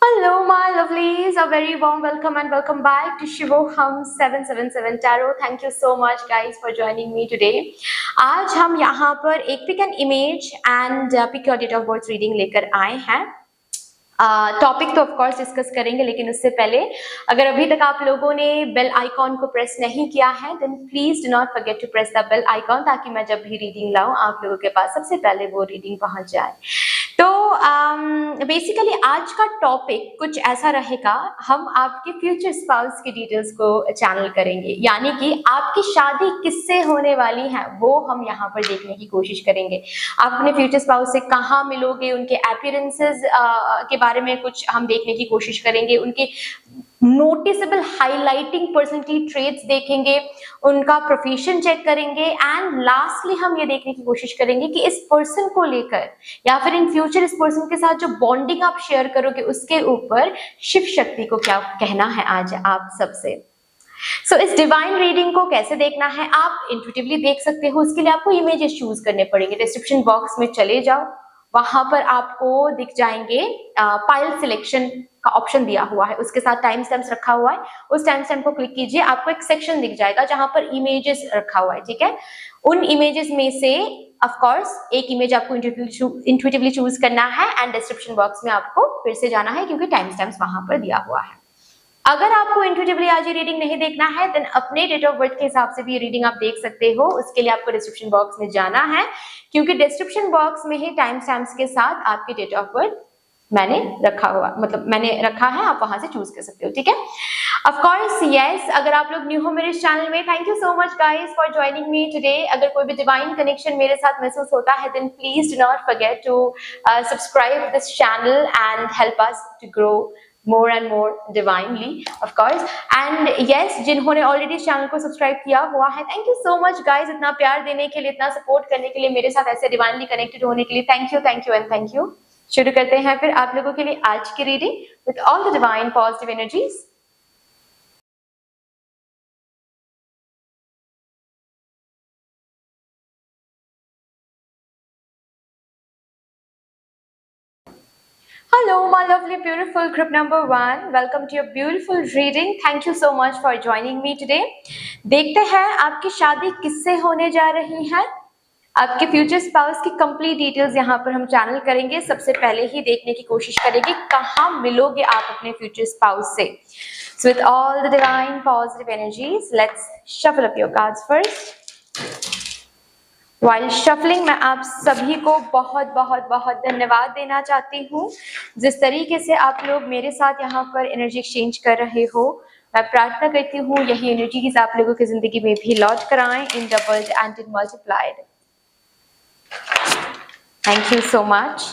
Hello, my lovelies. A very warm welcome and welcome back to Shivoham 777 Tarot. Thank you so much, guys, for joining me today. आज हम यहाँ पर एक pick and image and pick your date of birth reading लेकर आए हैं। Topic तो of course discuss करेंगे, लेकिन उससे पहले अगर अभी तक आप लोगों ने बेल आइकॉन को प्रेस नहीं किया है then please do not forget to press the bell icon, ताकि मैं जब भी रीडिंग लाऊं आप लोगों के पास सबसे पहले वो रीडिंग पहुंच जाए। तो बेसिकली आज का टॉपिक कुछ ऐसा रहेगा, हम आपके फ्यूचर स्पाउस की डिटेल्स को चैनल करेंगे, यानी कि आपकी शादी किससे होने वाली है वो हम यहाँ पर देखने की कोशिश करेंगे। आप अपने फ्यूचर स्पाउस से कहाँ मिलोगे, उनके अपीयरेंसेस के बारे में कुछ हम देखने की कोशिश करेंगे, उनके नोटिसेबल हाईलाइटिंग पर्सनैलिटी ट्रेट्स देखेंगे, उनका प्रोफेशन चेक करेंगे एंड लास्टली हम ये देखने की कोशिश करेंगे कि इस पर्सन को लेकर या फिर इन फ्यूचर इस पर्सन के साथ जो बॉन्डिंग आप शेयर करोगे उसके ऊपर शिव शक्ति को क्या कहना है आज आप सबसे। सो इस डिवाइन रीडिंग को कैसे देखना है आप इंट्यूटिवली देख सकते हो। उसके लिए आपको इमेजेस चूज करने पड़ेंगे। डिस्क्रिप्शन बॉक्स में चले जाओ, वहां पर आपको दिख जाएंगे पाइल सिलेक्शन का ऑप्शन दिया हुआ है, उसके साथ टाइम स्टैम्प्स रखा हुआ है। उस टाइम स्टैम्प को क्लिक कीजिए, आपको एक सेक्शन दिख जाएगा जहां पर इमेजेस रखा हुआ है। ठीक है, उन इमेजेस में से ऑफ कोर्स एक इमेज आपको इंट्यूटिवली चूज करना है एंड डिस्क्रिप्शन बॉक्स में आपको फिर से जाना है क्योंकि टाइम स्टैम्प्स वहां पर दिया हुआ है। अगर आपको इंट्यूटिवली आज ये रीडिंग नहीं देखना है देन अपने डेट ऑफ बर्थ के हिसाब से भी ये रीडिंग आप देख सकते हो। उसके लिए आपको डिस्क्रिप्शन बॉक्स में जाना है क्योंकि डिस्क्रिप्शन बॉक्स में ही टाइम स्टैम्प्स के साथ आपके डेट ऑफ बर्थ मैंने रखा है, आप वहां से चूज कर सकते हो। ठीक है, ऑफ कोर्स यस, अगर आप लोग न्यू हो मेरे चैनल में, thank you so much guys for joining me today. अगर कोई भी डिवाइन कनेक्शन मेरे साथ महसूस होता है then please do not forget to subscribe this channel and help us to grow more and more divinely of course and yes, जिन्होंने already इस चैनल को सब्सक्राइब किया हुआ है thank you so much guys, इतना प्यार देने के लिए, इतना सपोर्ट करने के लिए, मेरे साथ ऐसे डिवाइनली कनेक्टेड होने के लिए thank you and thank you. शुरू करते हैं फिर आप लोगों के लिए आज की reading with all the divine positive energies. Hello, my lovely, beautiful group number 1. Welcome to your beautiful reading. Thank you so much for joining me today. देखते हैं आपकी शादी किससे होने जा रही है। आपके फ्यूचर स्पाउस की कंप्लीट डिटेल्स यहाँ पर हम चैनल करेंगे। सबसे पहले ही देखने की कोशिश करेंगे कहाँ मिलोगे आप अपने फ्यूचर स्पाउस से। So with all the divine positive energies, let's shuffle up your cards first. While shuffling, मैं आप सभी को बहुत बहुत बहुत धन्यवाद देना चाहती हूँ जिस तरीके से आप लोग मेरे साथ यहाँ पर एनर्जी एक्सचेंज कर रहे हो। मैं प्रार्थना करती हूँ यही एनर्जीज आप लोगों की जिंदगी में भी लौट कर आए in doubled and in multiplied. Thank you so much.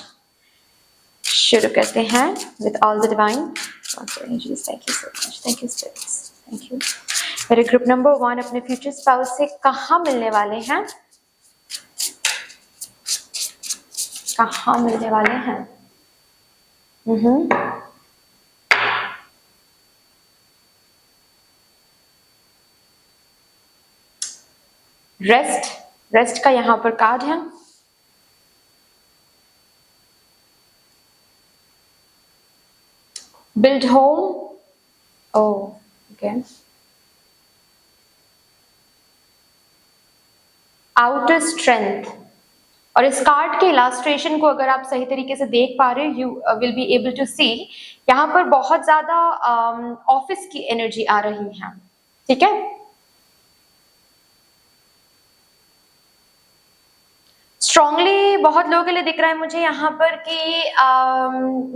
शुरू करते हैं with all the divine energies. Thank you so much, thank you spirits, thank you. मेरे ग्रुप नंबर 1 अपने फ्यूचर स्पाउस से कहाँ मिलने वाले हैं, कहाँ मिलने वाले हैं। रेस्ट का यहाँ पर कार्ड है। Build home, okay. Outer strength. और इस कार्ड के इलास्ट्रेशन को अगर आप सही तरीके से देख पा रहे हो, you will be able to see यहाँ पर बहुत ज्यादा ऑफिस की एनर्जी आ रही है। ठीक है, स्ट्रांगली बहुत लोगों के लिए दिख रहा है मुझे यहाँ पर कि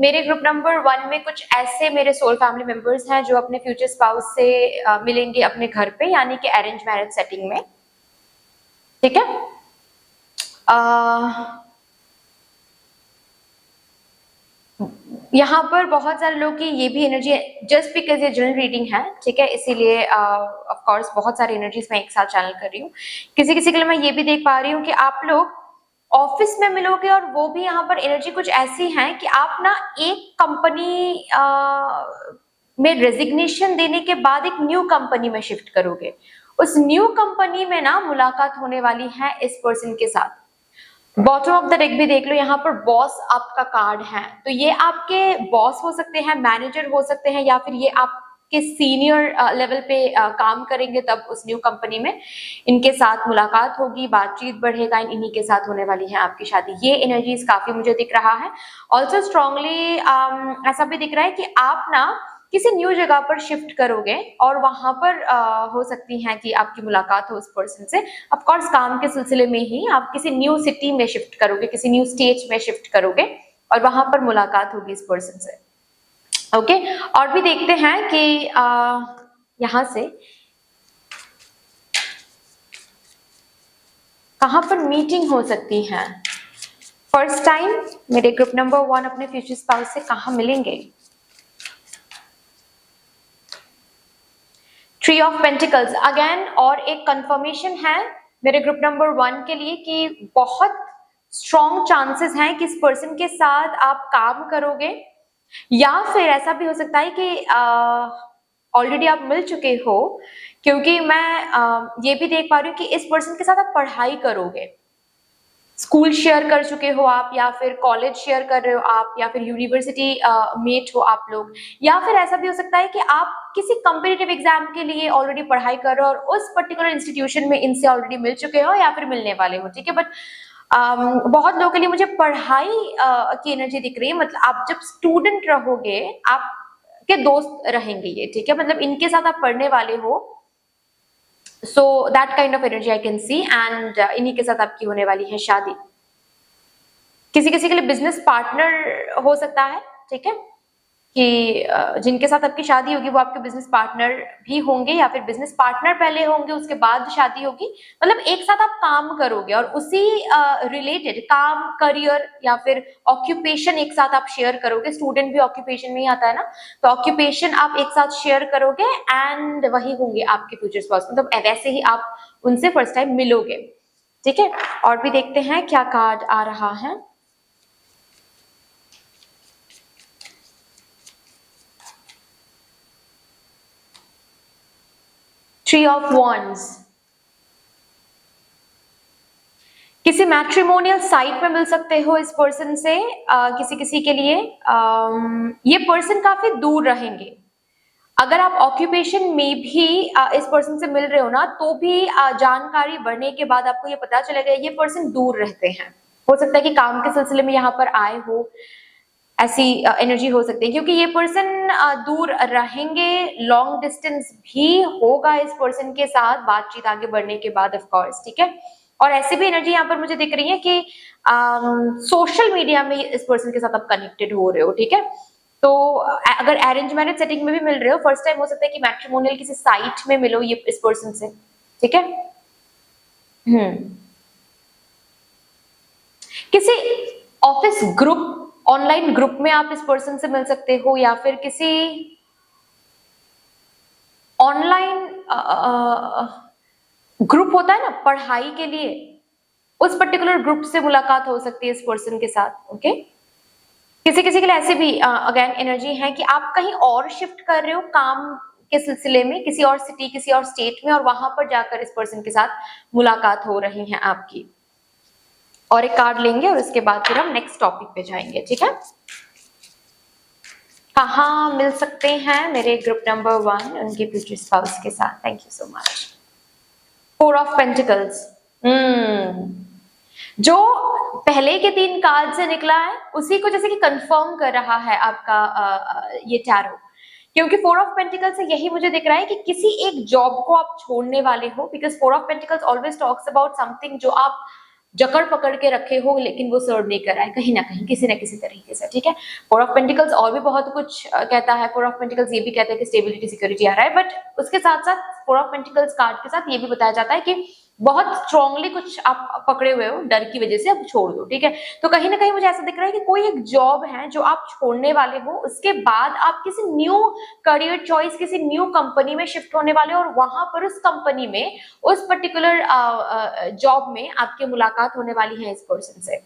मेरे ग्रुप नंबर 1 में कुछ ऐसे मेरे सोल फैमिली मेंबर्स हैं जो अपने फ्यूचर स्पाउस से मिलेंगे अपने घर पे, यानी कि अरेंज मैरिज सेटिंग में। ठीक है, यहाँ पर बहुत सारे लोग की ये भी एनर्जी, जस्ट बिकॉज ये जनरल रीडिंग है, ठीक है, इसीलिए ऑफ कोर्स बहुत सारी एनर्जीज मैं एक साथ चैनल कर रही हूँ। किसी किसी के लिए मैं ये भी देख पा रही हूँ कि आप लोग ऑफिस में मिलोगे और वो भी यहाँ पर एनर्जी कुछ ऐसी है कि आप ना एक कंपनी में रेजिग्नेशन देने के बाद एक न्यू कंपनी में शिफ्ट करोगे। उस न्यू कंपनी में ना मुलाकात होने वाली है इस पर्सन के साथ। बॉटम ऑफ द डेक भी देख लो, यहाँ पर बॉस आपका कार्ड है, तो ये आपके बॉस हो सकते हैं, मैनेजर हो सकते हैं, या फिर ये आपके सीनियर लेवल पे काम करेंगे तब उस न्यू कंपनी में इनके साथ मुलाकात होगी, बातचीत बढ़ेगा, इन्हीं के साथ होने वाली है आपकी शादी। ये एनर्जीज काफी मुझे दिख रहा है। ऑल्सो स्ट्रांगली ऐसा भी दिख रहा है कि आप ना किसी न्यू जगह पर शिफ्ट करोगे और वहां पर हो सकती है कि आपकी मुलाकात हो उस पर्सन से। ऑफ कोर्स काम के सिलसिले में ही आप किसी न्यू सिटी में शिफ्ट करोगे, किसी न्यू स्टेट में शिफ्ट करोगे और वहां पर मुलाकात होगी इस पर्सन से। ओके, और भी देखते हैं कि यहां से कहां पर मीटिंग हो सकती है। फर्स्ट टाइम मेरे ग्रुप नंबर 1 अपने फ्यूचर स्पाउस से कहां मिलेंगे। थ्री ऑफ पेंटिकल्स अगेन, और एक कंफर्मेशन है मेरे ग्रुप नंबर 1 के लिए कि बहुत स्ट्रॉन्ग चांसेस हैं कि इस पर्सन के साथ आप काम करोगे, या फिर ऐसा भी हो सकता है कि ऑलरेडी आप मिल चुके हो, क्योंकि मैं ये भी देख पा रही हूँ कि इस पर्सन के साथ आप पढ़ाई करोगे। स्कूल शेयर कर चुके हो आप, या फिर कॉलेज शेयर कर रहे हो आप, या फिर यूनिवर्सिटी मेट हो आप लोग, या फिर ऐसा भी हो सकता है कि आप किसी कॉम्पिटिटिव एग्जाम के लिए ऑलरेडी पढ़ाई कर रहे हो और उस पर्टिकुलर इंस्टीट्यूशन में इनसे ऑलरेडी मिल चुके हो या फिर मिलने वाले हो। ठीक है, बट बहुत लोगों के लिए मुझे पढ़ाई की एनर्जी दिख रही है। मतलब आप जब स्टूडेंट रहोगे आप के दोस्त रहेंगे ये, ठीक है, मतलब इनके साथ आप पढ़ने वाले हो। So that kind of energy I can see, and इन्हीं के साथ आपकी होने वाली है शादी। किसी किसी के लिए बिजनेस पार्टनर हो सकता है, ठीक है, कि जिनके साथ आपकी शादी होगी वो आपके बिजनेस पार्टनर भी होंगे, या फिर बिजनेस पार्टनर पहले होंगे उसके बाद शादी होगी। मतलब एक साथ आप काम करोगे और उसी रिलेटेड काम, करियर या फिर ऑक्यूपेशन एक साथ आप शेयर करोगे। स्टूडेंट भी ऑक्यूपेशन में ही आता है ना, तो ऑक्यूपेशन आप एक साथ शेयर करोगे एंड वही होंगे आपके फ्यूचर स्पाउस। मतलब वैसे ही आप उनसे फर्स्ट टाइम मिलोगे। ठीक है, और भी देखते हैं क्या कार्ड आ रहा है। थ्री ऑफ वॉन्ड्स, किसी मैट्रिमोनियल साइट में मिल सकते हो इस पर्सन से। किसी किसी के लिए ये पर्सन काफी दूर रहेंगे। अगर आप ऑक्यूपेशन में भी इस पर्सन से मिल रहे हो ना, तो भी जानकारी बढ़ने के बाद आपको ये पता चलेगा ये पर्सन दूर रहते हैं। हो सकता है कि काम के सिलसिले में यहाँ पर आए हो, ऐसी एनर्जी हो सकती है, क्योंकि ये पर्सन दूर रहेंगे। लॉन्ग डिस्टेंस भी होगा इस पर्सन के साथ बातचीत आगे बढ़ने के बाद, ऑफ कोर्स। ठीक है, और ऐसी भी एनर्जी यहाँ पर मुझे दिख रही है कि सोशल मीडिया में इस पर्सन के साथ आप कनेक्टेड हो रहे हो। ठीक है, तो अगर अरेंज मैरिज सेटिंग में भी मिल रहे हो, फर्स्ट टाइम हो सकता है कि मैट्रिमोनियल किसी साइट में मिलो ये इस पर्सन से। ठीक है, किसी ऑफिस ग्रुप, ऑनलाइन ग्रुप में आप इस पर्सन से मिल सकते हो, या फिर किसी ऑनलाइन ग्रुप होता है ना पढ़ाई के लिए, उस पर्टिकुलर ग्रुप से मुलाकात हो सकती है इस पर्सन के साथ। ओके, किसी किसी के लिए ऐसे भी अगेन एनर्जी है कि आप कहीं और शिफ्ट कर रहे हो काम के सिलसिले में, किसी और सिटी, किसी और स्टेट में, और वहां पर जाकर इस पर्सन के साथ मुलाकात हो रही है आपकी। और एक कार्ड लेंगे और उसके बाद फिर हम नेक्स्ट टॉपिक पे जाएंगे। ठीक है, कहाँ मिल सकते हैं मेरे ग्रुप नंबर 1 उनके फ्यूचर स्पाउस के साथ। Thank you so much. 4 of pentacles, जो पहले के 3 कार्ड से निकला है उसी को जैसे कि कंफर्म कर रहा है आपका ये टैरो, क्योंकि 4 ऑफ पेंटिकल्स से यही मुझे दिख रहा है कि किसी एक जॉब को आप छोड़ने वाले हो, because 4 of pentacles always talks about something जो आप जकड़ पकड़ के रखे हो लेकिन वो सर्व नहीं कर रहा है कहीं ना कहीं, किसी ना किसी तरीके से। ठीक है, 4 ऑफ पेंटिकल्स और भी बहुत कुछ कहता है। 4 ऑफ पेंटिकल्स ये भी कहता है कि स्टेबिलिटी, सिक्योरिटी आ रहा है, बट उसके साथ साथ 4 ऑफ पेंटिकल्स कार्ड के साथ ये भी बताया जाता है कि बहुत स्ट्रांगली कुछ आप पकड़े हुए हो, डर की वजह से आप छोड़ दो। ठीक है, तो कहीं ना कहीं मुझे ऐसा दिख रहा है कि कोई एक जॉब है जो आप छोड़ने वाले हो, उसके बाद आप किसी न्यू करियर चॉइस, किसी न्यू कंपनी में शिफ्ट होने वाले हो, और वहां पर उस कंपनी में, उस पर्टिकुलर जॉब में आपकी मुलाकात होने वाली है इस पर्सन से,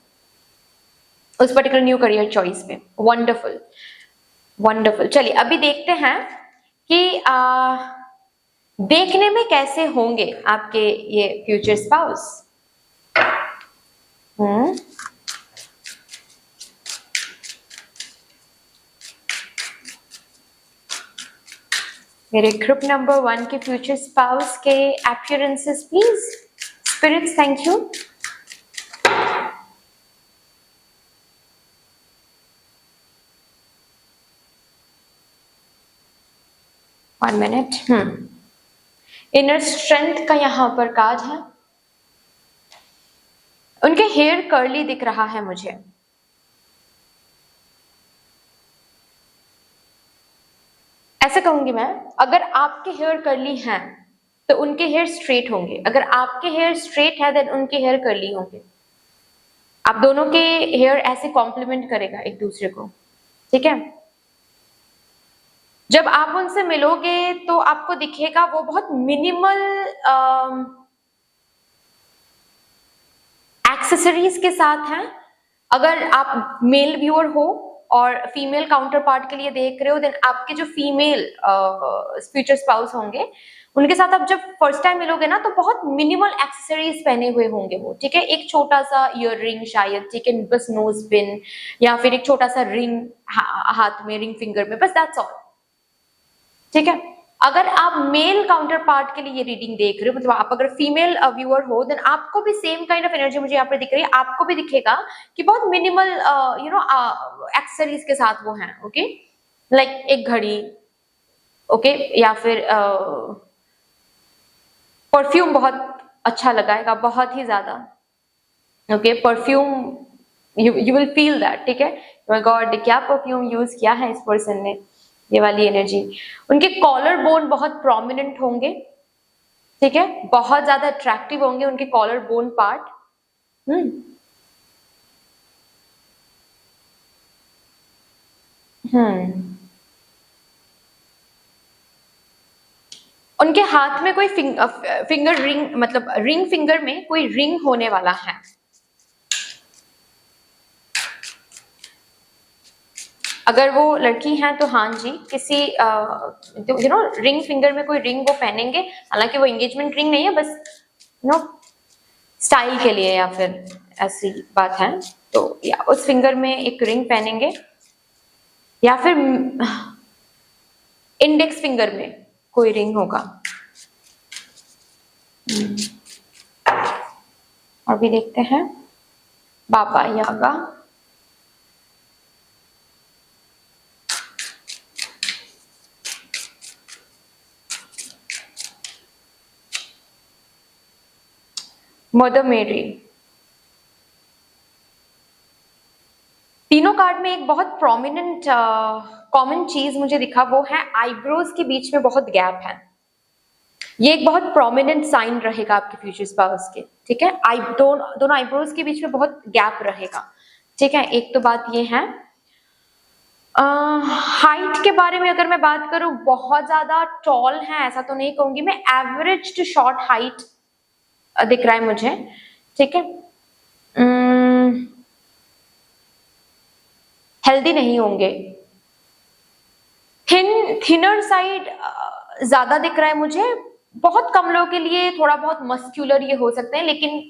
उस पर्टिकुलर न्यू करियर चॉइस में। Wonderful wonderful. चलिए अभी देखते हैं कि देखने में कैसे होंगे आपके ये फ्यूचर स्पाउस। मेरे ग्रुप नंबर 1 के फ्यूचर स्पाउस के appearances please. Spirits, thank you. One minute. Inner strength का यहाँ पर कार्ड है। उनके हेयर कर्ली दिख रहा है मुझे। ऐसे कहूंगी मैं, अगर आपके हेयर कर्ली हैं तो उनके हेयर स्ट्रेट होंगे, अगर आपके हेयर स्ट्रेट है देन उनके हेयर कर्ली होंगे। आप दोनों के हेयर ऐसे कॉम्प्लीमेंट करेगा एक दूसरे को, ठीक है। जब आप उनसे मिलोगे तो आपको दिखेगा वो बहुत मिनिमल एक्सेसरीज के साथ हैं। अगर आप मेल व्यूअर हो और फीमेल काउंटर पार्ट के लिए देख रहे हो देन आपके जो फीमेल फ्यूचर स्पाउस होंगे उनके साथ आप जब फर्स्ट टाइम मिलोगे ना तो बहुत मिनिमल एक्सेसरीज पहने हुए होंगे वो, ठीक है। एक छोटा सा ईयर रिंग शायद, ठीक है, बस नोज पिन या फिर एक छोटा सा रिंग हाथ में, रिंग फिंगर में, बस दैट्स ऑल, ठीक है। अगर आप मेल काउंटर पार्ट के लिए ये रीडिंग देख रहे हो, मतलब आप अगर फीमेल व्यूअर हो देन आपको भी सेम काइंड ऑफ एनर्जी मुझे यहाँ पे दिख रही है। आपको भी दिखेगा कि बहुत मिनिमल एक्सेसरीज के साथ वो हैं, ओके। लाइक एक घड़ी, ओके, या फिर परफ्यूम बहुत अच्छा लगाएगा, बहुत ही ज्यादा, okay. Perfume you will feel that, ठीक है। माय गॉड, क्या परफ्यूम यूज किया है इस पर्सन ने, ये वाली एनर्जी। उनके कॉलर बोन बहुत प्रोमिनेंट होंगे, ठीक है, बहुत ज्यादा अट्रैक्टिव होंगे उनके कॉलर बोन पार्ट। उनके हाथ में कोई फिंगर रिंग, मतलब रिंग फिंगर में कोई रिंग होने वाला है। अगर वो लड़की हैं तो हाँ जी, किसी रिंग फिंगर में कोई रिंग वो पहनेंगे। हालांकि वो एंगेजमेंट रिंग नहीं है, बस स्टाइल के लिए या फिर ऐसी बात है। तो या उस फिंगर में एक रिंग पहनेंगे या फिर इंडेक्स फिंगर में कोई रिंग होगा। अभी देखते हैं बाबा यागा। मदर मेरी। तीनों कार्ड में एक बहुत प्रोमिनेंट कॉमन चीज मुझे दिखा, वो है आईब्रोज के बीच में बहुत गैप है। ये एक बहुत प्रोमिनेंट साइन रहेगा आपके फ्यूचर स्पाउस के, ठीक है। दोनों आईब्रोज के बीच में बहुत गैप रहेगा, ठीक है। एक तो बात ये है। हाइट के बारे में अगर मैं बात करूं, बहुत ज्यादा टॉल है ऐसा तो नहीं कहूंगी मैं, एवरेज टू शॉर्ट हाइट दिख रहा है मुझे, ठीक है। हेल्दी नहीं होंगे, थिनर साइड ज्यादा दिख रहा है मुझे। बहुत कम लोगों के लिए थोड़ा बहुत मस्क्यूलर ये हो सकते हैं, लेकिन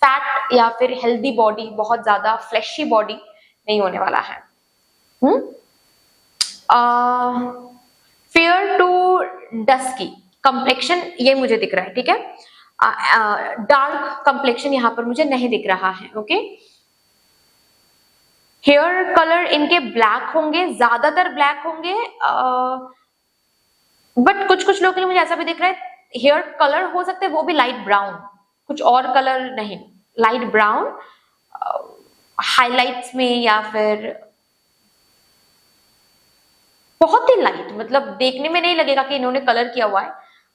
फैट या फिर हेल्दी बॉडी, बहुत ज्यादा फ्लैशी बॉडी नहीं होने वाला है। फेयर टू डस्की कंप्लेक्शन ये मुझे दिख रहा है, ठीक है। डार्क कंप्लेक्शन यहाँ पर मुझे नहीं दिख रहा है, ओके। हेयर कलर इनके ब्लैक होंगे, ज्यादातर ब्लैक होंगे, बट कुछ कुछ लोगों के लिए मुझे ऐसा भी दिख रहा है हेयर कलर हो सकते हैं वो भी लाइट ब्राउन, कुछ और कलर नहीं, लाइट ब्राउन हाइलाइट्स में, या फिर बहुत ही लाइट, मतलब देखने में नहीं लगेगा कि इन्होंने कलर किया हुआ है,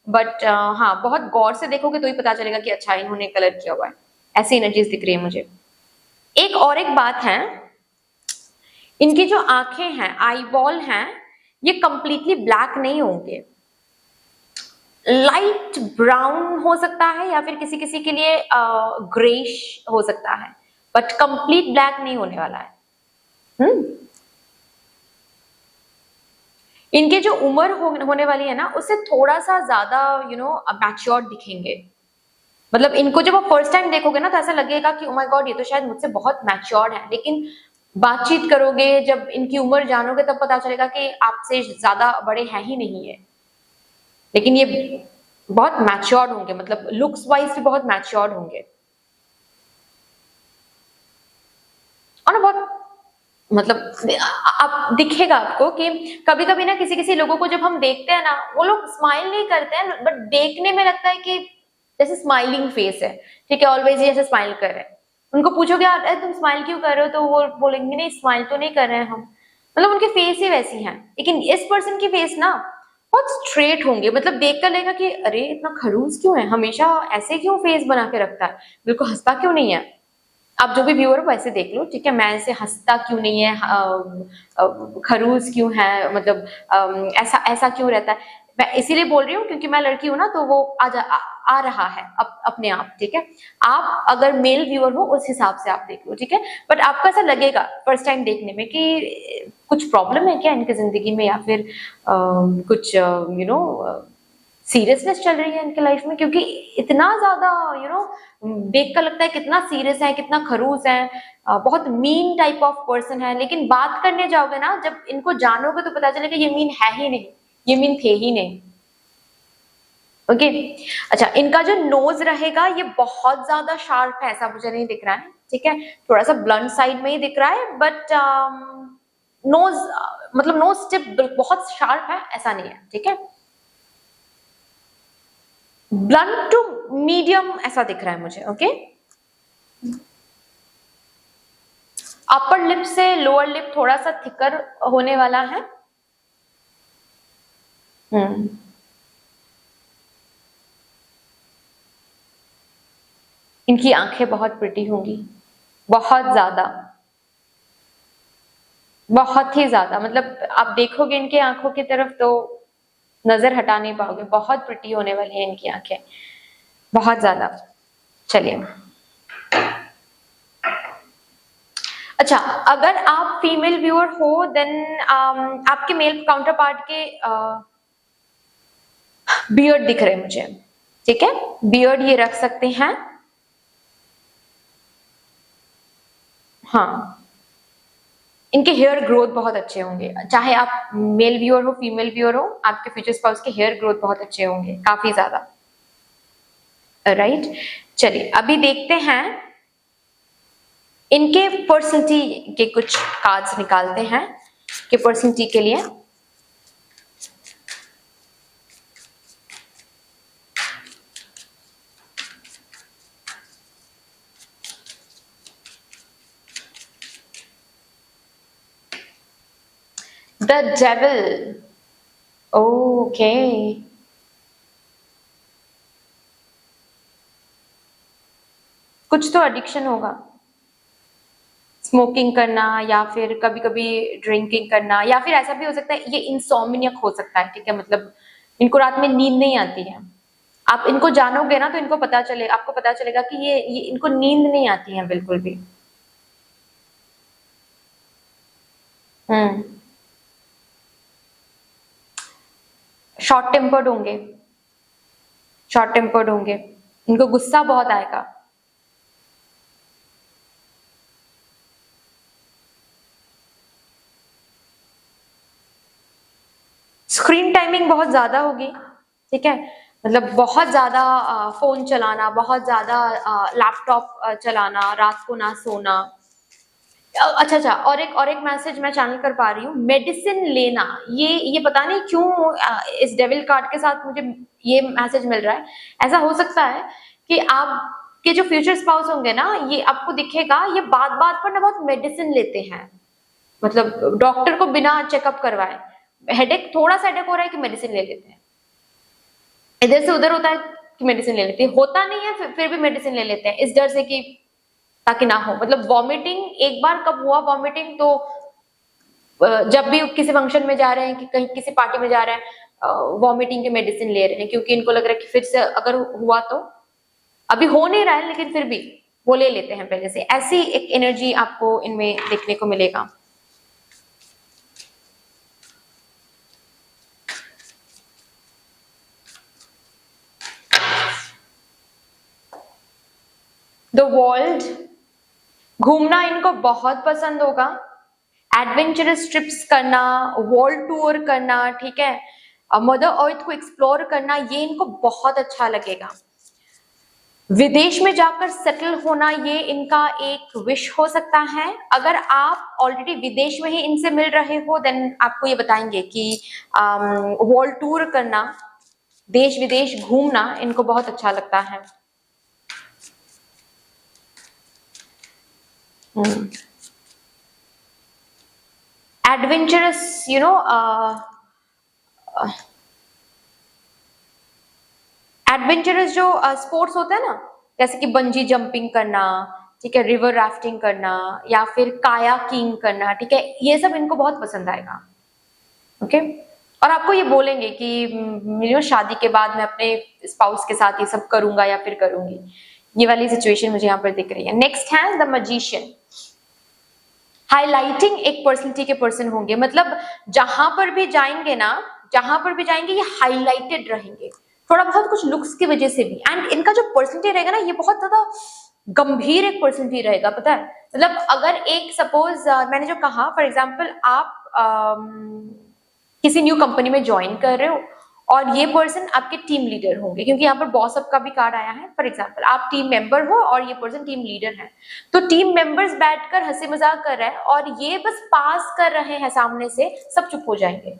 बट हाँ बहुत गौर से देखोगे तो ही पता चलेगा कि अच्छा इन्होंने कलर किया हुआ है। ऐसी एनर्जीज दिख रही है मुझे। एक और एक बात है, इनकी जो आंखें हैं, आई बॉल हैं, ये कंप्लीटली ब्लैक नहीं होंगे, लाइट ब्राउन हो सकता है या फिर किसी किसी के लिए ग्रेश हो सकता है, बट कंप्लीट ब्लैक नहीं होने वाला है। इनके जो उम्र होने वाली है ना उससे थोड़ा सा ज्यादा मैच्योर्ड दिखेंगे। मतलब इनको जब आप फर्स्ट टाइम देखोगे ना तो ऐसा लगेगा कि ओ माय गॉड ये तो शायद मुझसे बहुत मैच्योर्ड है, लेकिन बातचीत करोगे जब इनकी उम्र जानोगे तब पता चलेगा कि आपसे ज्यादा बड़े हैं ही नहीं है। लेकिन ये बहुत मैच्योर्ड होंगे, मतलब लुक्स वाइज भी बहुत मैच्योर्ड होंगे और ना बहुत, मतलब आप दिखेगा आपको कि कभी कभी ना किसी किसी लोगों को जब हम देखते हैं ना, वो लोग स्माइल नहीं करते हैं बट देखने में लगता है कि जैसे स्माइलिंग फेस है, ठीक है, ऑलवेज जैसे स्माइल कर रहे हैं। उनको पूछोगे यार तुम स्माइल क्यों कर रहे हो, तो वो बोलेंगे नहीं स्माइल तो नहीं कर रहे हैं हम, मतलब उनके फेस ही वैसी हैं। लेकिन इस पर्सन की फेस ना बहुत स्ट्रेट होंगे, मतलब देख कर लगेगा कि अरे इतना खड़ूस क्यों है, हमेशा ऐसे क्यों फेस बना के रखता है, बिल्कुल हंसता क्यों नहीं है। आप जो भी व्यूअर हो वैसे देख लो, ठीक है, मैं ऐसे हंसता क्यों नहीं है, खरूस क्यों है, मतलब ऐसा ऐसा क्यों रहता है। मैं इसीलिए बोल रही हूँ क्योंकि मैं लड़की हूँ ना, तो वो आ रहा है अपने आप, ठीक है। आप अगर मेल व्यूअर हो उस हिसाब से आप देख लो, ठीक है। बट आपको ऐसा लगेगा फर्स्ट टाइम देखने में कि कुछ प्रॉब्लम है क्या इनकी जिंदगी में, या फिर कुछ सीरियसनेस चल रही है इनके लाइफ में, क्योंकि इतना ज्यादा देख कर लगता है कितना सीरियस है, कितना खरूस है, बहुत मीन टाइप ऑफ पर्सन है। लेकिन बात करने जाओगे ना, जब इनको जानोगे तो पता चलेगा ये मीन है ही नहीं, ये मीन थे ही नहीं। ओके अच्छा, इनका जो नोज रहेगा ये बहुत ज्यादा शार्प है, ऐसा मुझे नहीं दिख रहा है, ठीक है, थोड़ा सा ब्लंट साइड में ही दिख रहा है, बट नोज मतलब नोज टिप बहुत शार्प है ऐसा नहीं है, ठीक है। ब्लंट टू मीडियम ऐसा दिख रहा है मुझे, ओके। अपर लिप से लोअर लिप थोड़ा सा थिकर होने वाला है। इनकी आंखें बहुत प्रिटी होंगी, बहुत ज्यादा, बहुत ही ज्यादा, मतलब आप देखोगे इनके आंखों की तरफ तो नजर हटा नहीं पाओगे, बहुत प्रिटी होने वाली है इनकी आंखें, बहुत ज्यादा। चलिए अच्छा, अगर आप फीमेल व्यूअर हो देन आपके मेल काउंटर पार्ट के बियर्ड दिख रहे हैं मुझे, ठीक है, बियर्ड ये रख सकते हैं। हाँ, इनके हेयर ग्रोथ बहुत अच्छे होंगे, चाहे आप मेल व्यूअर हो फीमेल व्यूअर हो, आपके फ्यूचर स्पाउस के हेयर ग्रोथ बहुत अच्छे होंगे, काफी ज्यादा, राइट। चलिए अभी देखते हैं इनके पर्सनैलिटी के कुछ कार्ड्स निकालते हैं कि पर्सनैलिटी के लिए। द डेविल, ओके, कुछ तो एडिक्शन होगा, स्मोकिंग करना या फिर कभी कभी ड्रिंकिंग करना, या फिर ऐसा भी हो सकता है ये इंसोम्नियक हो सकता है, ठीक है, मतलब इनको रात में नींद नहीं आती है। आप इनको जानोगे ना तो इनको पता चले, आपको पता चलेगा कि ये इनको नींद नहीं आती है बिल्कुल भी। शॉर्ट टेम्पर्ड होंगे, शॉर्ट टेम्पर्ड होंगे, इनको गुस्सा बहुत आएगा। स्क्रीन टाइमिंग बहुत ज्यादा होगी, ठीक है, मतलब बहुत ज्यादा फोन चलाना, बहुत ज्यादा लैपटॉप चलाना, रात को ना सोना। अच्छा अच्छा, और एक मैसेज मैं चैनल कर पा रही हूँ, मेडिसिन लेना, ये पता नहीं क्यों इस डेविल कार्ड के साथ मुझे ये मैसेज मिल रहा है। ऐसा हो सकता है कि आपके जो फ्यूचर स्पाउस होंगे ना, ये आपको दिखेगा ये बात बात पर ना बहुत मेडिसिन लेते हैं, मतलब डॉक्टर को बिना चेकअप करवाए, हेडेक, थोड़ा सा हेडेक हो रहा है कि मेडिसिन ले लेते हैं, इधर से उधर होता है कि मेडिसिन ले लेते हैं, होता नहीं है फिर भी मेडिसिन ले लेते हैं इस डर से कि ताकि ना हो। मतलब वॉमिटिंग एक बार कब हुआ वॉमिटिंग, तो जब भी किसी फंक्शन में जा रहे हैं कि कहीं किसी पार्टी में जा रहे हैं, वॉमिटिंग के मेडिसिन ले रहे हैं क्योंकि इनको लग रहा है कि फिर से अगर हुआ तो, अभी हो नहीं रहा है लेकिन फिर भी वो ले लेते हैं पहले से, ऐसी एक एनर्जी आपको इनमें देखने को मिलेगा। द वर्ल्ड, घूमना इनको बहुत पसंद होगा, एडवेंचरस ट्रिप्स करना, वर्ल्ड टूर करना, ठीक है, मदर अर्थ को एक्सप्लोर करना, ये इनको बहुत अच्छा लगेगा। विदेश में जाकर सेटल होना, ये इनका एक विश हो सकता है। अगर आप ऑलरेडी विदेश में ही इनसे मिल रहे हो, देन आपको ये बताएंगे कि वर्ल्ड टूर करना, देश विदेश घूमना इनको बहुत अच्छा लगता है। एडवेंचरस, एडवेंचरस जो स्पोर्ट्स होता है ना, जैसे कि बंजी जंपिंग करना, ठीक है, रिवर राफ्टिंग करना या फिर कायाकिंग करना, ठीक है, ये सब इनको बहुत पसंद आएगा। ओके, और आपको ये बोलेंगे कि शादी के बाद मैं अपने स्पाउस के साथ ये सब करूंगा या फिर करूंगी। ये वाली सिचुएशन मुझे यहाँ पर दिख रही है। नेक्स्ट है द मैजिशियन। हाईलाइटिंग एक पर्सनैलिटी के पर्सन होंगे, मतलब जहां पर भी जाएंगे ना, जहां पर भी जाएंगे ये हाईलाइटेड रहेंगे, थोड़ा बहुत कुछ लुक्स की वजह से भी। एंड इनका जो पर्सनैलिटी रहेगा ना, ये बहुत ज्यादा गंभीर एक पर्सनैलिटी रहेगा, पता है। मतलब अगर एक सपोज मैंने जो कहा, फॉर एग्जाम्पल आप किसी न्यू कंपनी में ज्वाइन कर रहे हो और ये पर्सन आपके टीम लीडर होंगे, क्योंकि यहाँ पर बॉस अप का भी कार्ड आया है। फॉर एग्जाम्पल आप टीम मेंबर हो और ये पर्सन टीम लीडर है, तो टीम मेंबर्स बैठकर हंसी मजाक कर रहे हैं और ये बस पास कर रहे हैं सामने से, सब चुप हो जाएंगे।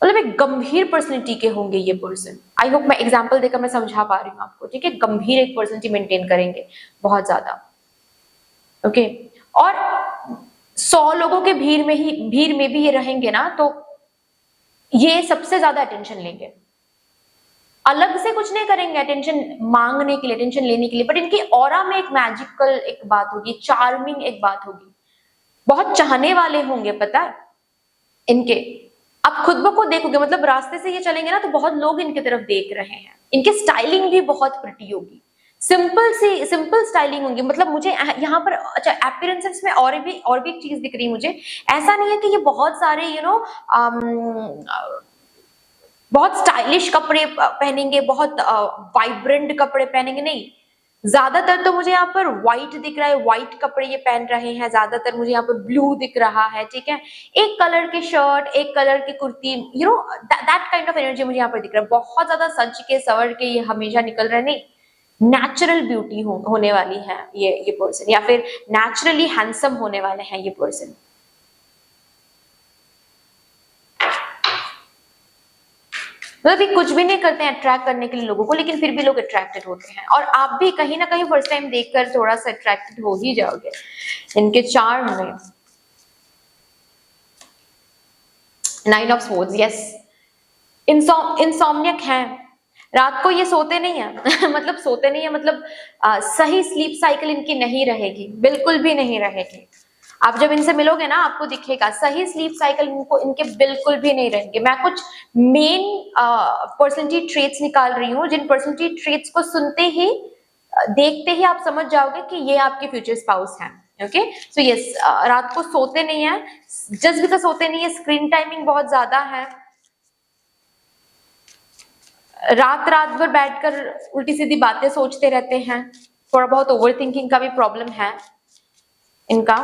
मतलब एक गंभीर पर्सनैलिटी के होंगे ये पर्सन। आई होप मैं एग्जाम्पल देकर मैं समझा पा रही हूँ आपको, ठीक है। गंभीर एक पर्सनैलिटी मेंटेन करेंगे बहुत ज्यादा। ओके, और 100 लोगों के भीड़ में भी ये रहेंगे ना, तो ये सबसे ज्यादा अटेंशन लेंगे। अलग से कुछ नहीं करेंगे अटेंशन मांगने के लिए, अटेंशन लेने के लिए, बट इनकी ऑरा में एक मैजिकल एक बात होगी, चार्मिंग एक बात होगी। बहुत चाहने वाले होंगे, पता है इनके। आप खुद ब खुद देखोगे, मतलब रास्ते से ये चलेंगे ना तो बहुत लोग इनकी तरफ देख रहे हैं। इनकी स्टाइलिंग भी बहुत प्रिटी होगी, सिंपल स्टाइलिंग होंगी। मतलब मुझे यहाँ पर अच्छा अपीयरेंसेस में और भी एक चीज दिख रही है मुझे। ऐसा नहीं है कि ये बहुत सारे बहुत स्टाइलिश कपड़े पहनेंगे, बहुत वाइब्रेंट कपड़े पहनेंगे, नहीं। ज्यादातर तो मुझे यहाँ पर व्हाइट दिख रहा है, व्हाइट कपड़े ये पहन रहे हैं ज्यादातर। मुझे यहाँ पर ब्लू दिख रहा है, ठीक है, एक कलर की शर्ट, एक कलर की kurti, that kind of energy मुझे यहाँ पर दिख रहा है। बहुत ज्यादा सज के सवर के ये हमेशा निकल रहे नहीं, नेचुरल ब्यूटी होने वाली है ये पर्सन, या फिर नेचुरली हैंडसम होने वाले हैं ये पर्सन। मतलब ये कुछ भी नहीं करते हैं अट्रैक्ट करने के लिए लोगों को, लेकिन फिर भी लोग अट्रैक्टेड होते हैं। और आप भी कहीं ना कहीं फर्स्ट टाइम देखकर थोड़ा सा अट्रैक्टेड हो ही जाओगे इनके चार्म में। 9 ऑफ स्वॉर्ड्स, यस, इंसोम्नियक है। रात को ये सोते नहीं है मतलब सोते नहीं है, मतलब सही स्लीप साइकिल इनकी नहीं रहेगी, बिल्कुल भी नहीं रहेगी। आप जब इनसे मिलोगे ना आपको दिखेगा सही स्लीप साइकिल इनके बिल्कुल भी नहीं रहेंगे। मैं कुछ मेन पर्सनैलिटी ट्रेट्स निकाल रही हूँ, जिन पर्सनैलिटी ट्रेट्स को सुनते ही देखते ही आप समझ जाओगे कि ये आपके फ्यूचर स्पाउस हैं। ओके, सो यस, रात को सोते नहीं है, जस्ट बिकॉज सोते नहीं है, स्क्रीन टाइमिंग बहुत ज्यादा है, रात भर बैठकर उल्टी सीधी बातें सोचते रहते हैं, थोड़ा बहुत ओवर थिंकिंग का भी प्रॉब्लम है इनका।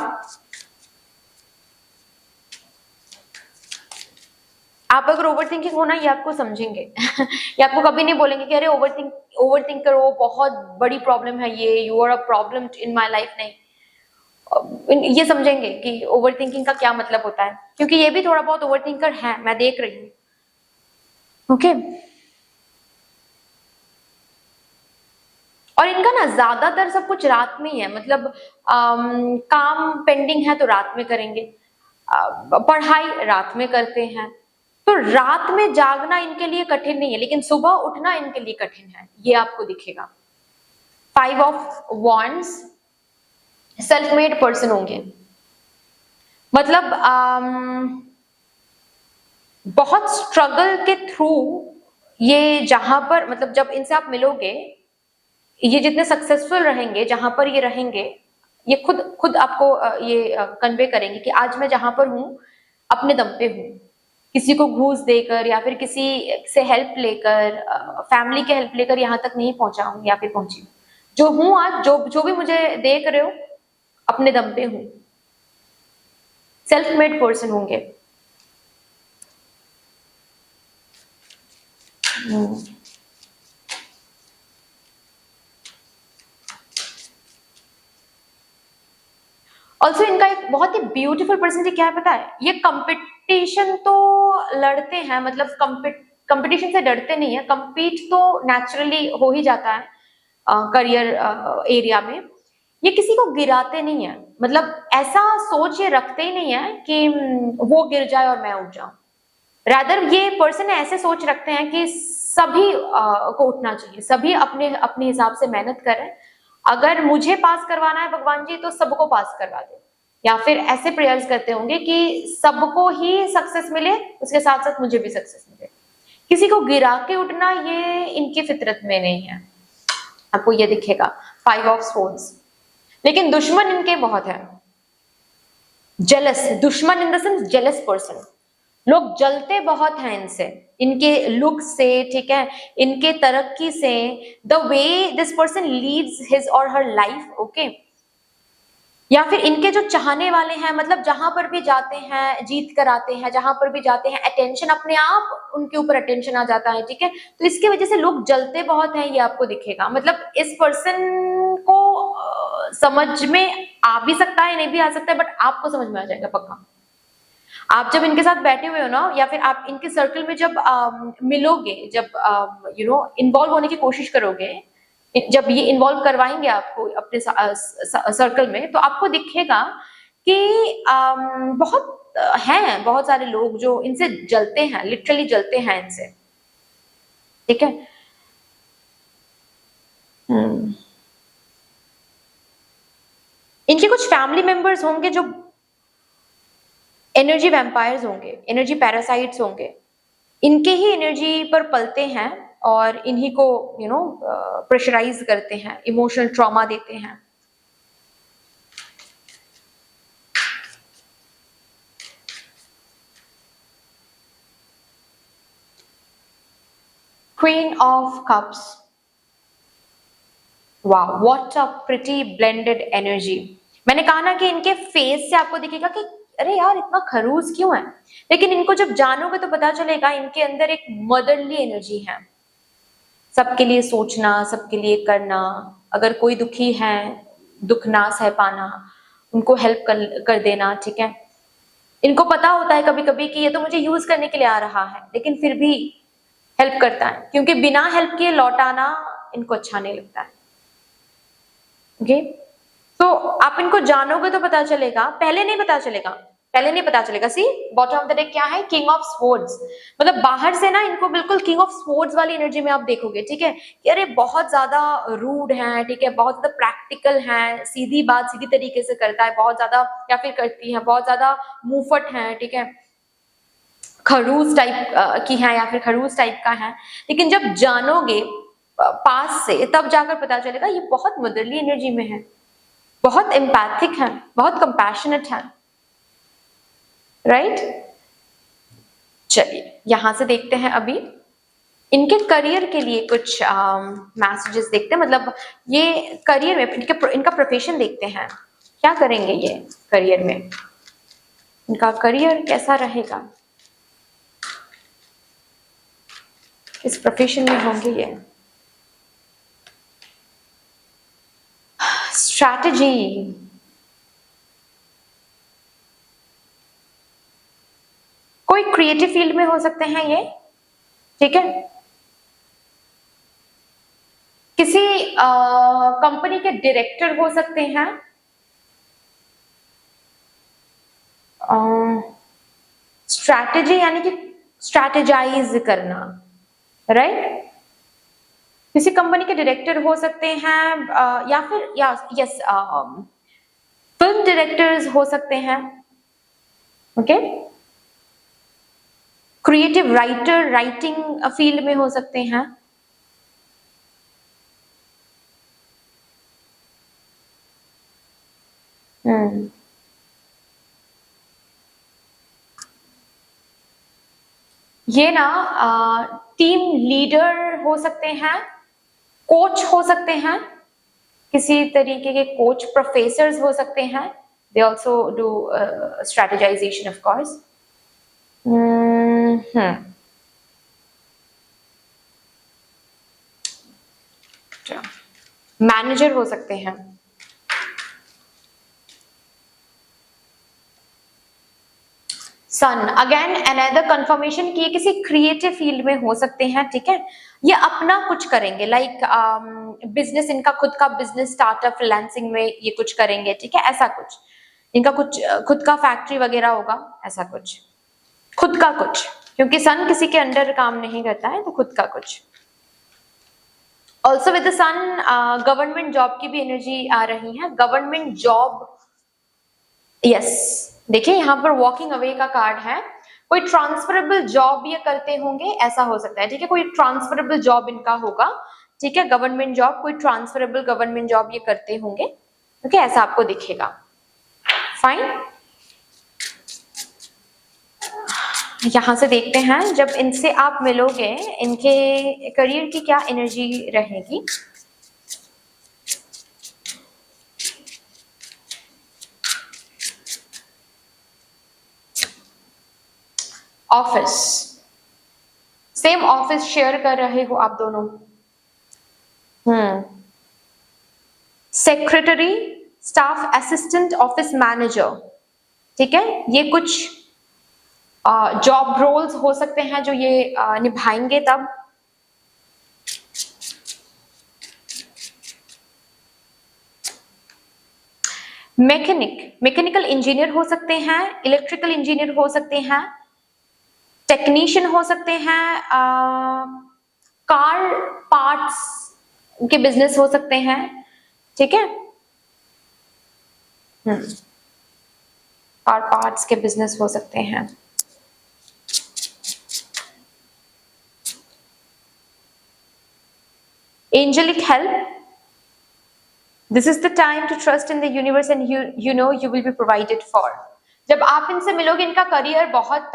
आप अगर ओवर थिंकिंग होना, ये आपको समझेंगे ये आपको कभी नहीं बोलेंगे कि अरे ओवर थिंक करो, बहुत बड़ी प्रॉब्लम है ये, you are a problem in my life, नहीं। ये समझेंगे कि ओवर थिंकिंग का क्या मतलब होता है, क्योंकि ये भी थोड़ा बहुत ओवर थिंकर है, मैं देख रही हूँ। ओके, और इनका ना ज्यादातर सब कुछ रात में ही है, मतलब काम पेंडिंग है तो रात में करेंगे, पढ़ाई रात में करते हैं, तो रात में जागना इनके लिए कठिन नहीं है, लेकिन सुबह उठना इनके लिए कठिन है, ये आपको दिखेगा। 5 of wands, self made person होंगे, मतलब बहुत स्ट्रगल के थ्रू ये जहां पर, मतलब जब इनसे आप मिलोगे, ये जितने सक्सेसफुल रहेंगे जहां पर ये रहेंगे, ये खुद आपको ये कन्वे करेंगे कि आज मैं जहां पर हूं अपने दम पे हूं, किसी को घूस देकर या फिर किसी से हेल्प लेकर, फैमिली के हेल्प लेकर यहाँ तक नहीं पहुंचा हूं या फिर पहुंची हूं। जो हूं आज, जो भी मुझे देख रहे हो, अपने दम पे हूं। सेल्फ मेड पर्सन होंगे। ऑल्सो इनका एक बहुत ही ब्यूटीफुल पर्सन क्या है पता है, ये कंपटीशन तो लड़ते हैं, मतलब कंपटीशन से डरते नहीं है, compete तो नेचुरली हो ही जाता है करियर एरिया में। ये किसी को गिराते नहीं है, मतलब ऐसा सोच ये रखते ही नहीं है कि वो गिर जाए और मैं उठ जाऊं। रादर ये पर्सन ऐसे सोच रखते हैं कि सभी को उठना चाहिए, सभी अपने अपने हिसाब से मेहनत करें। अगर मुझे पास करवाना है भगवान जी तो सबको पास करवा दे, या फिर ऐसे प्रेयर्स करते होंगे कि सबको ही सक्सेस मिले, उसके साथ साथ मुझे भी सक्सेस मिले। किसी को गिरा के उठना ये इनकी फितरत में नहीं है। आपको ये दिखेगा 5 ऑफ स्वॉर्ड्स। लेकिन दुश्मन इनके बहुत है, जेलस, दुश्मन in the sense jealous person. लोग जलते बहुत हैं इनसे, इनके लुक से, ठीक है, इनके तरक्की से, the way this person leads his or her life, okay. या फिर इनके जो चाहने वाले हैं, मतलब जहां पर भी जाते हैं जीत कर आते हैं, जहां पर भी जाते हैं अटेंशन, अपने आप उनके ऊपर अटेंशन आ जाता है, ठीक है। तो इसके वजह से लोग जलते बहुत हैं, ये आपको दिखेगा। मतलब इस पर्सन को समझ में आ भी सकता है, नहीं भी आ सकता है, बट आपको समझ में आ जाएगा पक्का। आप जब इनके साथ बैठे हुए हो ना, या फिर आप इनके सर्कल में जब मिलोगे, जब इन्वॉल्व होने की कोशिश करोगे, जब ये इन्वॉल्व करवाएंगे आपको अपने सर्कल में, तो आपको दिखेगा कि बहुत सारे लोग जो इनसे जलते हैं, लिटरली जलते हैं इनसे, ठीक है। इनके कुछ फैमिली मेंबर्स होंगे जो एनर्जी वैम्पायर्स होंगे, एनर्जी पैरासाइट्स होंगे, इनके ही एनर्जी पर पलते हैं और इन्हीं को प्रेशराइज करते हैं, इमोशनल ट्रॉमा देते हैं। क्वीन ऑफ कप्स, वाह what a pretty blended energy. मैंने कहा ना कि इनके फेस से आपको दिखेगा कि अरे यार इतना खरूस क्यों है, लेकिन इनको जब जानोगे तो पता चलेगा इनके अंदर एक मदरली एनर्जी है। सबके लिए सोचना, सबके लिए करना, अगर कोई दुखी है, दुख ना सह पाना, उनको हेल्प कर देना, ठीक है। इनको पता होता है कभी कभी कि ये तो मुझे यूज करने के लिए आ रहा है, लेकिन फिर भी हेल्प करता है, क्योंकि बिना हेल्प किए लौटाना इनको अच्छा नहीं लगता है, ओके। तो आप इनको जानोगे तो पता चलेगा, पहले नहीं पता चलेगा। सी बॉटम ऑफ द डेक क्या है, किंग ऑफ स्वॉर्ड्स। मतलब बाहर से ना इनको बिल्कुल किंग ऑफ स्वॉर्ड्स वाली एनर्जी में आप देखोगे, ठीक है, कि अरे बहुत ज्यादा रूड है, ठीक है, बहुत ज्यादा प्रैक्टिकल है, सीधी बात सीधी तरीके से करता है, बहुत ज्यादा, या फिर करती है, बहुत ज्यादा मुंहफट है, ठीक है, खड़ूस टाइप की है, या फिर खड़ूस टाइप का है। लेकिन जब जानोगे पास से, तब जाकर पता चलेगा ये बहुत मदरली एनर्जी में है, बहुत एम्पैथिक है, बहुत कंपैशनेट है, राइट। चलिए यहां से देखते हैं अभी इनके करियर के लिए कुछ मैसेजेस देखते हैं। मतलब ये करियर में इनका प्रोफेशन देखते हैं, क्या करेंगे ये करियर में, इनका करियर कैसा रहेगा, इस प्रोफेशन में होंगे ये। स्ट्रैटेजी, कोई क्रिएटिव फील्ड में हो सकते हैं ये, ठीक है, किसी कंपनी के डायरेक्टर हो सकते हैं, स्ट्रैटेजी यानी कि स्ट्रैटेजाइज करना, राइट। किसी कंपनी के डायरेक्टर हो सकते हैं, या फिर यस फिल्म डायरेक्टर्स हो सकते हैं, okay. Creative writer, writing field में हो सकते हैं, ये ना टीम लीडर हो सकते हैं, कोच हो सकते हैं, किसी तरीके के कोच, प्रोफेसर्स हो सकते हैं, they also do strategization of course. Manager हो सकते हैं। सन अगेन अनदर कंफर्मेशन कि ये किसी क्रिएटिव फील्ड में हो सकते हैं, ठीक है। ये अपना कुछ करेंगे, लाइक बिजनेस, इनका खुद का बिजनेस स्टार्टअप, फ्रीलांसिंग में ये कुछ करेंगे, ठीक है, ऐसा कुछ इनका कुछ खुद का फैक्ट्री वगैरह होगा, ऐसा कुछ खुद का कुछ, क्योंकि सन किसी के अंडर काम नहीं करता है, तो खुद का कुछ। Also with the son government job की भी एनर्जी आ रही है, गवर्नमेंट जॉब। यस, देखिए यहाँ पर वॉकिंग अवे का कार्ड है, कोई ट्रांसफरेबल जॉब ये करते होंगे, ऐसा हो सकता है, ठीक है, कोई ट्रांसफरेबल जॉब इनका होगा, ठीक है, गवर्नमेंट जॉब, कोई ट्रांसफरेबल गवर्नमेंट जॉब ये करते होंगे, ओके, ऐसा आपको दिखेगा। फाइन, यहां से देखते हैं जब इनसे आप मिलोगे इनके करियर की क्या एनर्जी रहेगी। ऑफिस, सेम ऑफिस शेयर कर रहे हो आप दोनों। Secretary, staff assistant, office manager, ठीक है, ये कुछ जॉब रोल्स हो सकते हैं जो ये निभाएंगे तब। मैकेनिकल इंजीनियर हो सकते हैं, इलेक्ट्रिकल इंजीनियर हो सकते हैं, टेक्नीशियन हो सकते हैं, कार पार्ट्स के बिजनेस हो सकते हैं, ठीक है, कार पार्ट्स के बिजनेस हो सकते हैं। Angelic help, this is the time to trust in the universe and you know you will be provided for. जब आप इनसे मिलोगे इनका करियर बहुत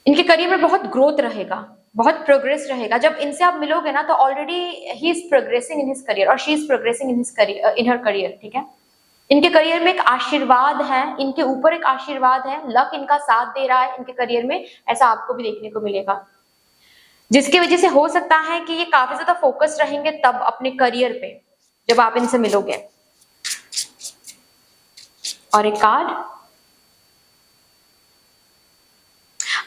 इनके करियर में बहुत ग्रोथ रहेगा, बहुत प्रोग्रेस रहेगा। जब इनसे आप मिलोगे ना तो already he is progressing in his career और she is progressing in his career, in her career, ठीक है। इनके करियर में एक आशीर्वाद है, इनके ऊपर एक आशीर्वाद है, लक इनका साथ दे रहा है इनके करियर में, ऐसा आपको भी देखने को मिलेगा, जिसकी वजह से हो सकता है कि ये काफी ज्यादा फोकस रहेंगे तब अपने करियर पे जब आप इनसे मिलोगे। और एक कार्ड,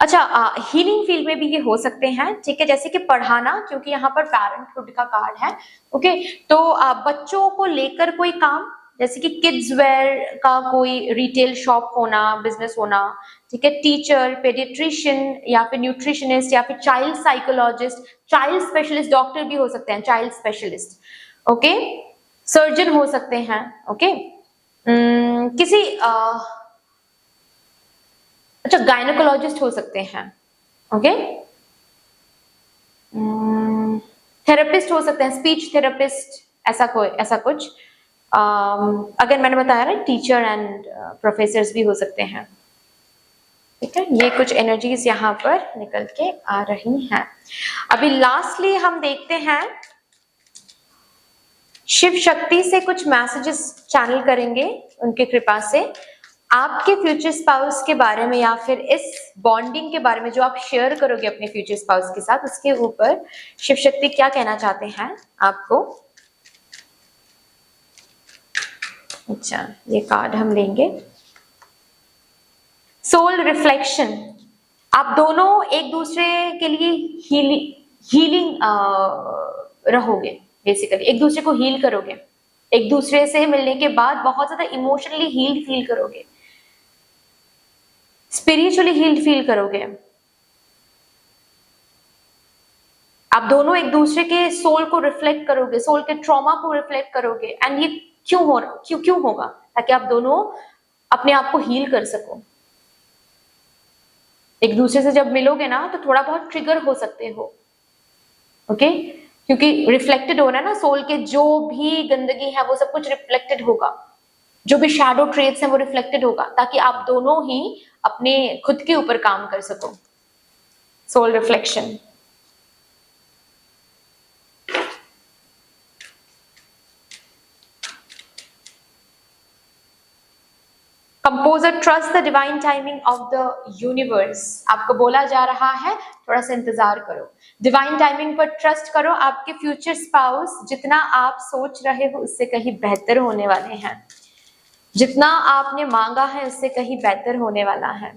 अच्छा, हीलिंग फील्ड में भी ये हो सकते हैं, ठीक है, जैसे कि पढ़ाना, क्योंकि यहाँ पर पेरेंटहुड का कार्ड है, ओके, तो बच्चों को लेकर कोई काम, जैसे कि किड्स वेयर का कोई रिटेल शॉप होना, बिजनेस होना, ठीक है, टीचर, पेडिट्रिशियन या फिर न्यूट्रिशनिस्ट या फिर child psychologist, child specialist, doctor भी हो सकते हैं, चाइल्ड स्पेशलिस्ट, ओके, सर्जन हो सकते हैं, ओके, किसी अच्छा गायनोकोलॉजिस्ट हो सकते हैं, ओके, थेरेपिस्ट हो सकते हैं, स्पीच थेरेपिस्ट, ऐसा कुछ, अगर मैंने बताया ना टीचर एंड प्रोफेसर्स भी हो सकते हैं, ठीक है। ये कुछ एनर्जीज यहाँ पर निकल के आ रही हैं। अभी लास्टली हम देखते हैं, शिव शक्ति से कुछ मैसेजेस चैनल करेंगे उनके कृपा से आपके फ्यूचर स्पाउस के बारे में, या फिर इस बॉन्डिंग के बारे में जो आप शेयर करोगे अपने फ्यूचर स्पाउस के साथ, उसके ऊपर शिव शक्ति क्या कहना चाहते हैं आपको। अच्छा, ये कार्ड हम लेंगे, सोल रिफ्लेक्शन, आप दोनों एक दूसरे के लिए हीलिंग रहोगे, बेसिकली एक दूसरे को हील करोगे, एक दूसरे से मिलने के बाद बहुत ज्यादा इमोशनली हील्ड फील करोगे, स्पिरिचुअली हील्ड फील करोगे, आप दोनों एक दूसरे के सोल को रिफ्लेक्ट करोगे, सोल के ट्रॉमा को रिफ्लेक्ट करोगे, एंड ये क्यों होगा, ताकि आप दोनों अपने आप को हील कर सको। एक दूसरे से जब मिलोगे ना तो थोड़ा बहुत ट्रिगर हो सकते हो, ओके, क्योंकि रिफ्लेक्टेड हो रहा है ना, सोल के जो भी गंदगी है वो सब कुछ रिफ्लेक्टेड होगा, जो भी शैडो ट्रेट्स हैं वो रिफ्लेक्टेड होगा, ताकि आप दोनों ही अपने खुद के ऊपर काम कर सको। Soul reflection, composer trust the divine timing of the universe. आपको बोला जा रहा है थोड़ा सा इंतजार करो, डिवाइन टाइमिंग पर ट्रस्ट करो। आपके फ्यूचर स्पाउस जितना आप सोच रहे हो उससे कहीं बेहतर होने वाले हैं, जितना आपने मांगा है उससे कहीं बेहतर होने वाला है।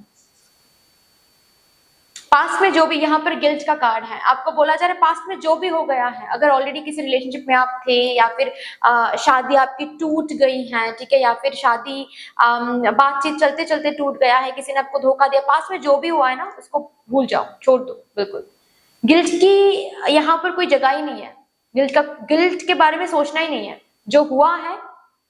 पास्ट में जो भी, यहाँ पर गिल्ट का कार्ड है, आपको बोला जा रहा है पास्ट में जो भी हो गया है, अगर ऑलरेडी किसी रिलेशनशिप में आप थे या फिर शादी आपकी टूट गई है, ठीक है, या फिर शादी बातचीत चलते चलते टूट गया है, किसी ने आपको धोखा दिया, पास्ट में जो भी हुआ है ना उसको भूल जाओ, छोड़ दो बिल्कुल। गिल्ट की यहाँ पर कोई जगह ही नहीं है, गिल्ट के बारे में सोचना ही नहीं है। जो हुआ है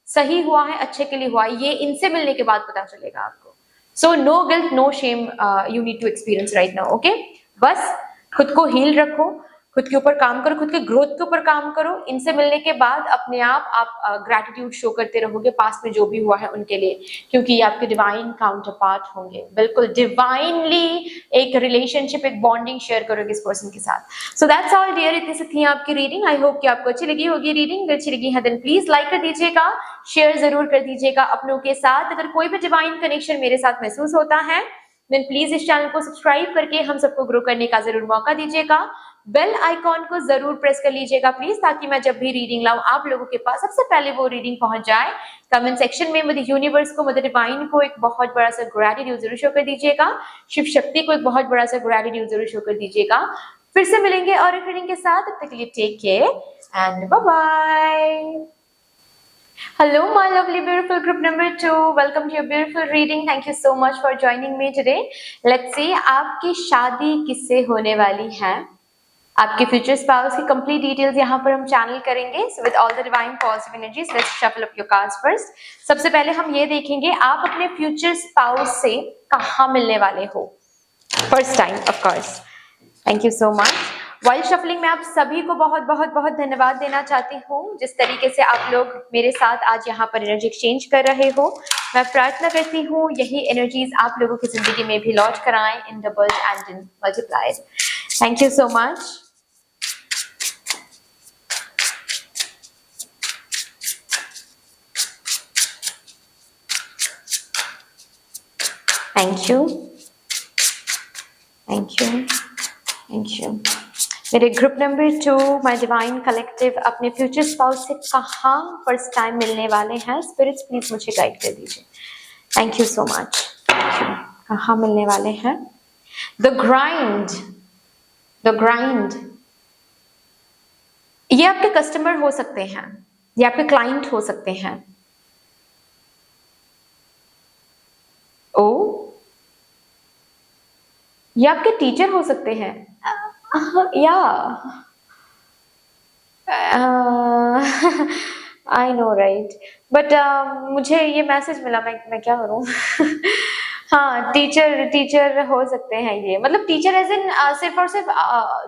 सही हुआ है, अच्छे के लिए हुआ है, ये इनसे मिलने के बाद पता चलेगा आपको। So no guilt, no shame you need to experience right now, okay? बस खुद को हील रखो, खुद के ऊपर काम करो, खुद के ग्रोथ के ऊपर काम करो। इनसे मिलने के बाद अपने आप ग्रैटिट्यूड शो करते रहोगे पास्ट में जो भी हुआ है उनके लिए, क्योंकि ये आपके डिवाइन काउंटर पार्ट होंगे। बिल्कुल डिवाइनली एक रिलेशनशिप, एक बॉन्डिंग शेयर करोगे इस पर्सन के साथ। सो दैट्स ऑल डियर, इतनी सी थी आपकी रीडिंग। आई होप कि आपको अच्छी लगी होगी रीडिंग। अगर अच्छी लगी है देन प्लीज लाइक कर दीजिएगा, शेयर जरूर कर दीजिएगा अपनों के साथ। अगर कोई भी डिवाइन कनेक्शन मेरे साथ महसूस होता है देन प्लीज इस चैनल को सब्सक्राइब करके हम सबको ग्रो करने का जरूर मौका दीजिएगा। बेल आइकॉन को जरूर प्रेस कर लीजिएगा प्लीज, ताकि मैं जब भी रीडिंग लाऊं आप लोगों के पास सबसे पहले वो रीडिंग पहुंच जाए। कमेंट सेक्शन में मदर यूनिवर्स को, मदर डिवाइन को एक बहुत बड़ा सा ग्रैटिट्यूड जरूर शो कर दीजिएगा, शिव शक्ति को एक बहुत बड़ा सा ग्रैटिट्यूड जरूर शो कर दीजिएगा। फिर से मिलेंगे और एक रीडिंग के साथ, तब तक के लिए take care and bye bye. Hello, my lovely, beautiful group number 2. Welcome to your beautiful reading. Thank you so much for joining me today. Let's see, आपकी शादी किससे होने वाली है? आपके फ्यूचर स्पाउस की कंप्लीट डिटेल्स यहाँ पर हम चैनल करेंगे। So with all the divine positive energies, let's shuffle up your cards first. सबसे पहले हम ये देखेंगे आप अपने फ्यूचर स्पाउस से कहाँ मिलने वाले हो। First time of course. Thank you so much. While shuffling में आप सभी को बहुत बहुत बहुत धन्यवाद देना चाहती हूँ, जिस तरीके से आप लोग मेरे साथ आज यहाँ पर एनर्जी एक्सचेंज कर रहे हो। मैं प्रार्थना करती हूँ यही एनर्जीज आप लोगों की जिंदगी में भी लौट कर आए in double and in multiplied. Thank you so much. Thank you, thank you, thank you. मेरे group number 2 my divine collective अपने फ्यूचर स्पाउस से कहाँ फर्स्ट टाइम मिलने वाले हैं? स्पिरिट्स प्लीज मुझे गाइड कर दीजिए। Thank you so much. कहाँ मिलने वाले हैं? The grind, the grind. ये आपके कस्टमर हो सकते हैं, ये आपके क्लाइंट हो सकते हैं। ओ, ये आपके टीचर हो सकते हैं। या आई नो राइट, बट मुझे ये मैसेज मिला, मैं क्या करूं? हाँ, टीचर हो सकते हैं ये, मतलब टीचर एज इन सिर्फ और सिर्फ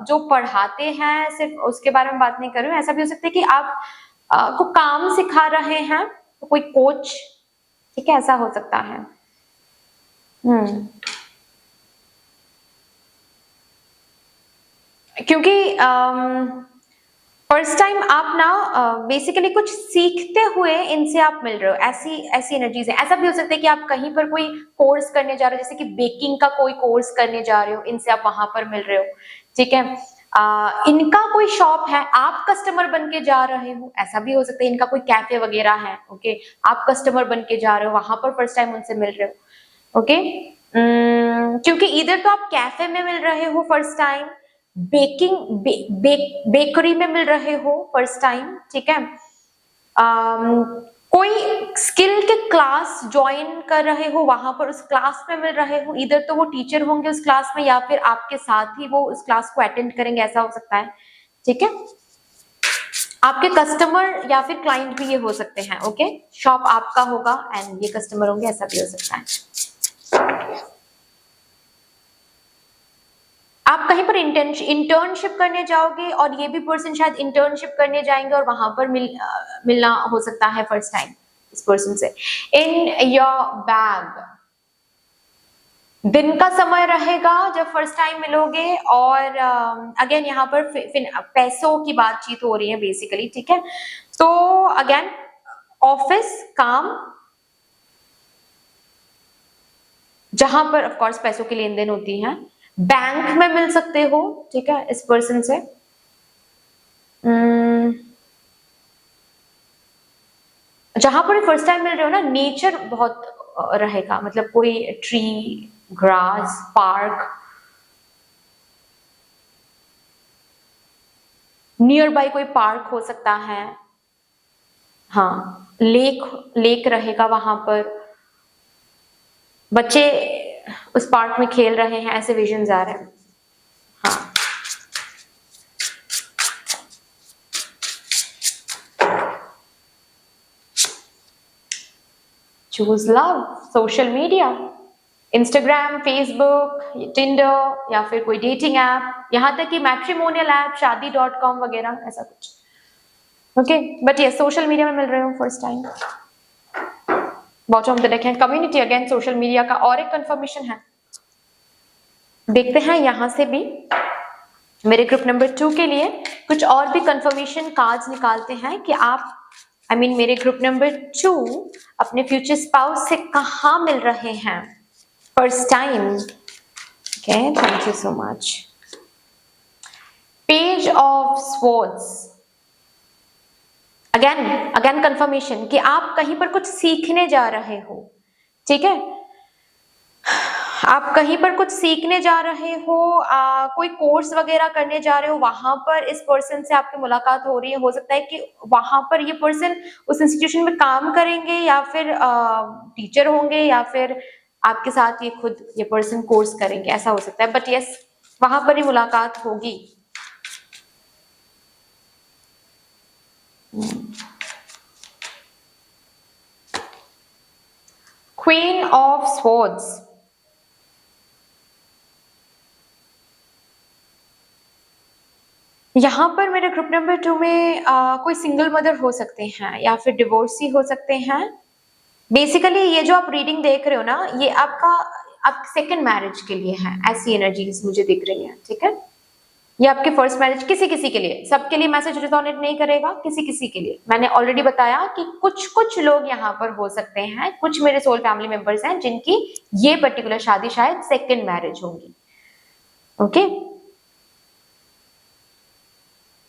जो पढ़ाते हैं सिर्फ उसके बारे में बात नहीं कर रही हूँ। ऐसा भी हो सकता है कि आप को काम सिखा रहे हैं, तो कोई कोच, ठीक है, ऐसा हो सकता है। क्योंकि फर्स्ट टाइम आप ना बेसिकली कुछ सीखते हुए इनसे आप मिल रहे हो, ऐसी एनर्जीज है। ऐसा भी हो सकता है कि आप कहीं पर कोई कोर्स करने जा रहे हो, जैसे कि बेकिंग का कोई कोर्स करने जा रहे हो, इनसे आप वहां पर मिल रहे हो, ठीक है। इनका कोई शॉप है, आप कस्टमर बन के जा रहे हो, ऐसा भी हो सकता है। इनका कोई कैफे वगैरह है, ओके, आप कस्टमर बन के जा रहे हो, वहां पर फर्स्ट टाइम उनसे मिल रहे हो, ओके। क्योंकि इधर तो आप कैफे में मिल रहे हो फर्स्ट टाइम, बेकरी में मिल रहे हो फर्स्ट टाइम, ठीक है। कोई स्किल के क्लास ज्वाइन कर रहे हो, वहां पर उस क्लास में मिल रहे हो। इधर तो वो टीचर होंगे उस क्लास में, या फिर आपके साथ ही वो उस क्लास को अटेंड करेंगे, ऐसा हो सकता है, ठीक है। आपके कस्टमर या फिर क्लाइंट भी ये हो सकते हैं, ओके। शॉप आपका होगा एंड ये कस्टमर होंगे, ऐसा भी हो सकता है। आप कहीं पर इंटर्नशिप करने जाओगे और ये भी पर्सन शायद इंटर्नशिप करने जाएंगे और वहां पर मिलना हो सकता है फर्स्ट टाइम इस पर्सन से। इन योर बैग दिन का समय रहेगा जब फर्स्ट टाइम मिलोगे, और अगेन यहाँ पर पैसों की बातचीत हो रही है बेसिकली, ठीक है। तो अगेन ऑफिस काम, जहां पर ऑफ कोर्स पैसों की लेन देन होती है। बैंक में मिल सकते हो, ठीक है, इस पर्सन से। जहां पर फर्स्ट टाइम मिल रहे हो ना, नेचर बहुत रहेगा, मतलब कोई tree, grass, park, near by कोई पार्क हो सकता है। हाँ, लेक लेक रहेगा वहां पर, बच्चे उस पार्क में खेल रहे हैं, ऐसे विजन्स आ रहे हैं। हाँ, choose love, social media, Instagram, Facebook, Tinder या फिर कोई डेटिंग ऐप, यहां तक कि मैट्रिमोनियल ऐप, शादी.com वगैरह, ऐसा कुछ। ओके, बट ये सोशल मीडिया में मिल रहे हो first time. Bottom of the deck है कम्युनिटी, अगेन सोशल मीडिया का और एक कंफर्मेशन है। देखते हैं यहां से भी मेरे ग्रुप नंबर 2 के लिए कुछ और भी कंफर्मेशन कार्ड्स निकालते हैं कि आप मेरे ग्रुप नंबर 2 अपने फ्यूचर स्पाउस से कहां मिल रहे हैं first time. Okay, thank you so much. Page of swords, again confirmation कि आप कहीं पर कुछ सीखने जा रहे हो, ठीक है, आप कहीं पर कुछ सीखने जा रहे हो, कोई कोर्स वगैरह करने जा रहे हो, वहां पर इस पर्सन से आपकी मुलाकात हो रही है। हो सकता है कि वहां पर ये पर्सन उस इंस्टीट्यूशन में काम करेंगे या फिर टीचर होंगे या फिर आपके साथ ये खुद ये पर्सन कोर्स करेंगे, ऐसा हो सकता है, बट यस, वहां पर ही मुलाकात होगी। क्वीन ऑफ स्वॉर्ड्स, यहाँ पर मेरे ग्रुप नंबर 2 में कोई सिंगल मदर हो सकते हैं या फिर डिवोर्सी हो सकते हैं। बेसिकली ये जो आप रीडिंग देख रहे हो ना, ये आप सेकंड मैरिज के लिए है, ऐसी एनर्जीज मुझे दिख रही है, ठीक है। ये आपके फर्स्ट मैरिज, किसी किसी के लिए, सबके लिए मैसेज रिजोनेट नहीं करेगा, किसी किसी के लिए। मैंने ऑलरेडी बताया कि कुछ कुछ लोग यहाँ पर हो सकते हैं, कुछ मेरे सोल फैमिली मेंबर्स हैं जिनकी ये पर्टिकुलर शादी शायद सेकंड मैरिज होंगी। ओके,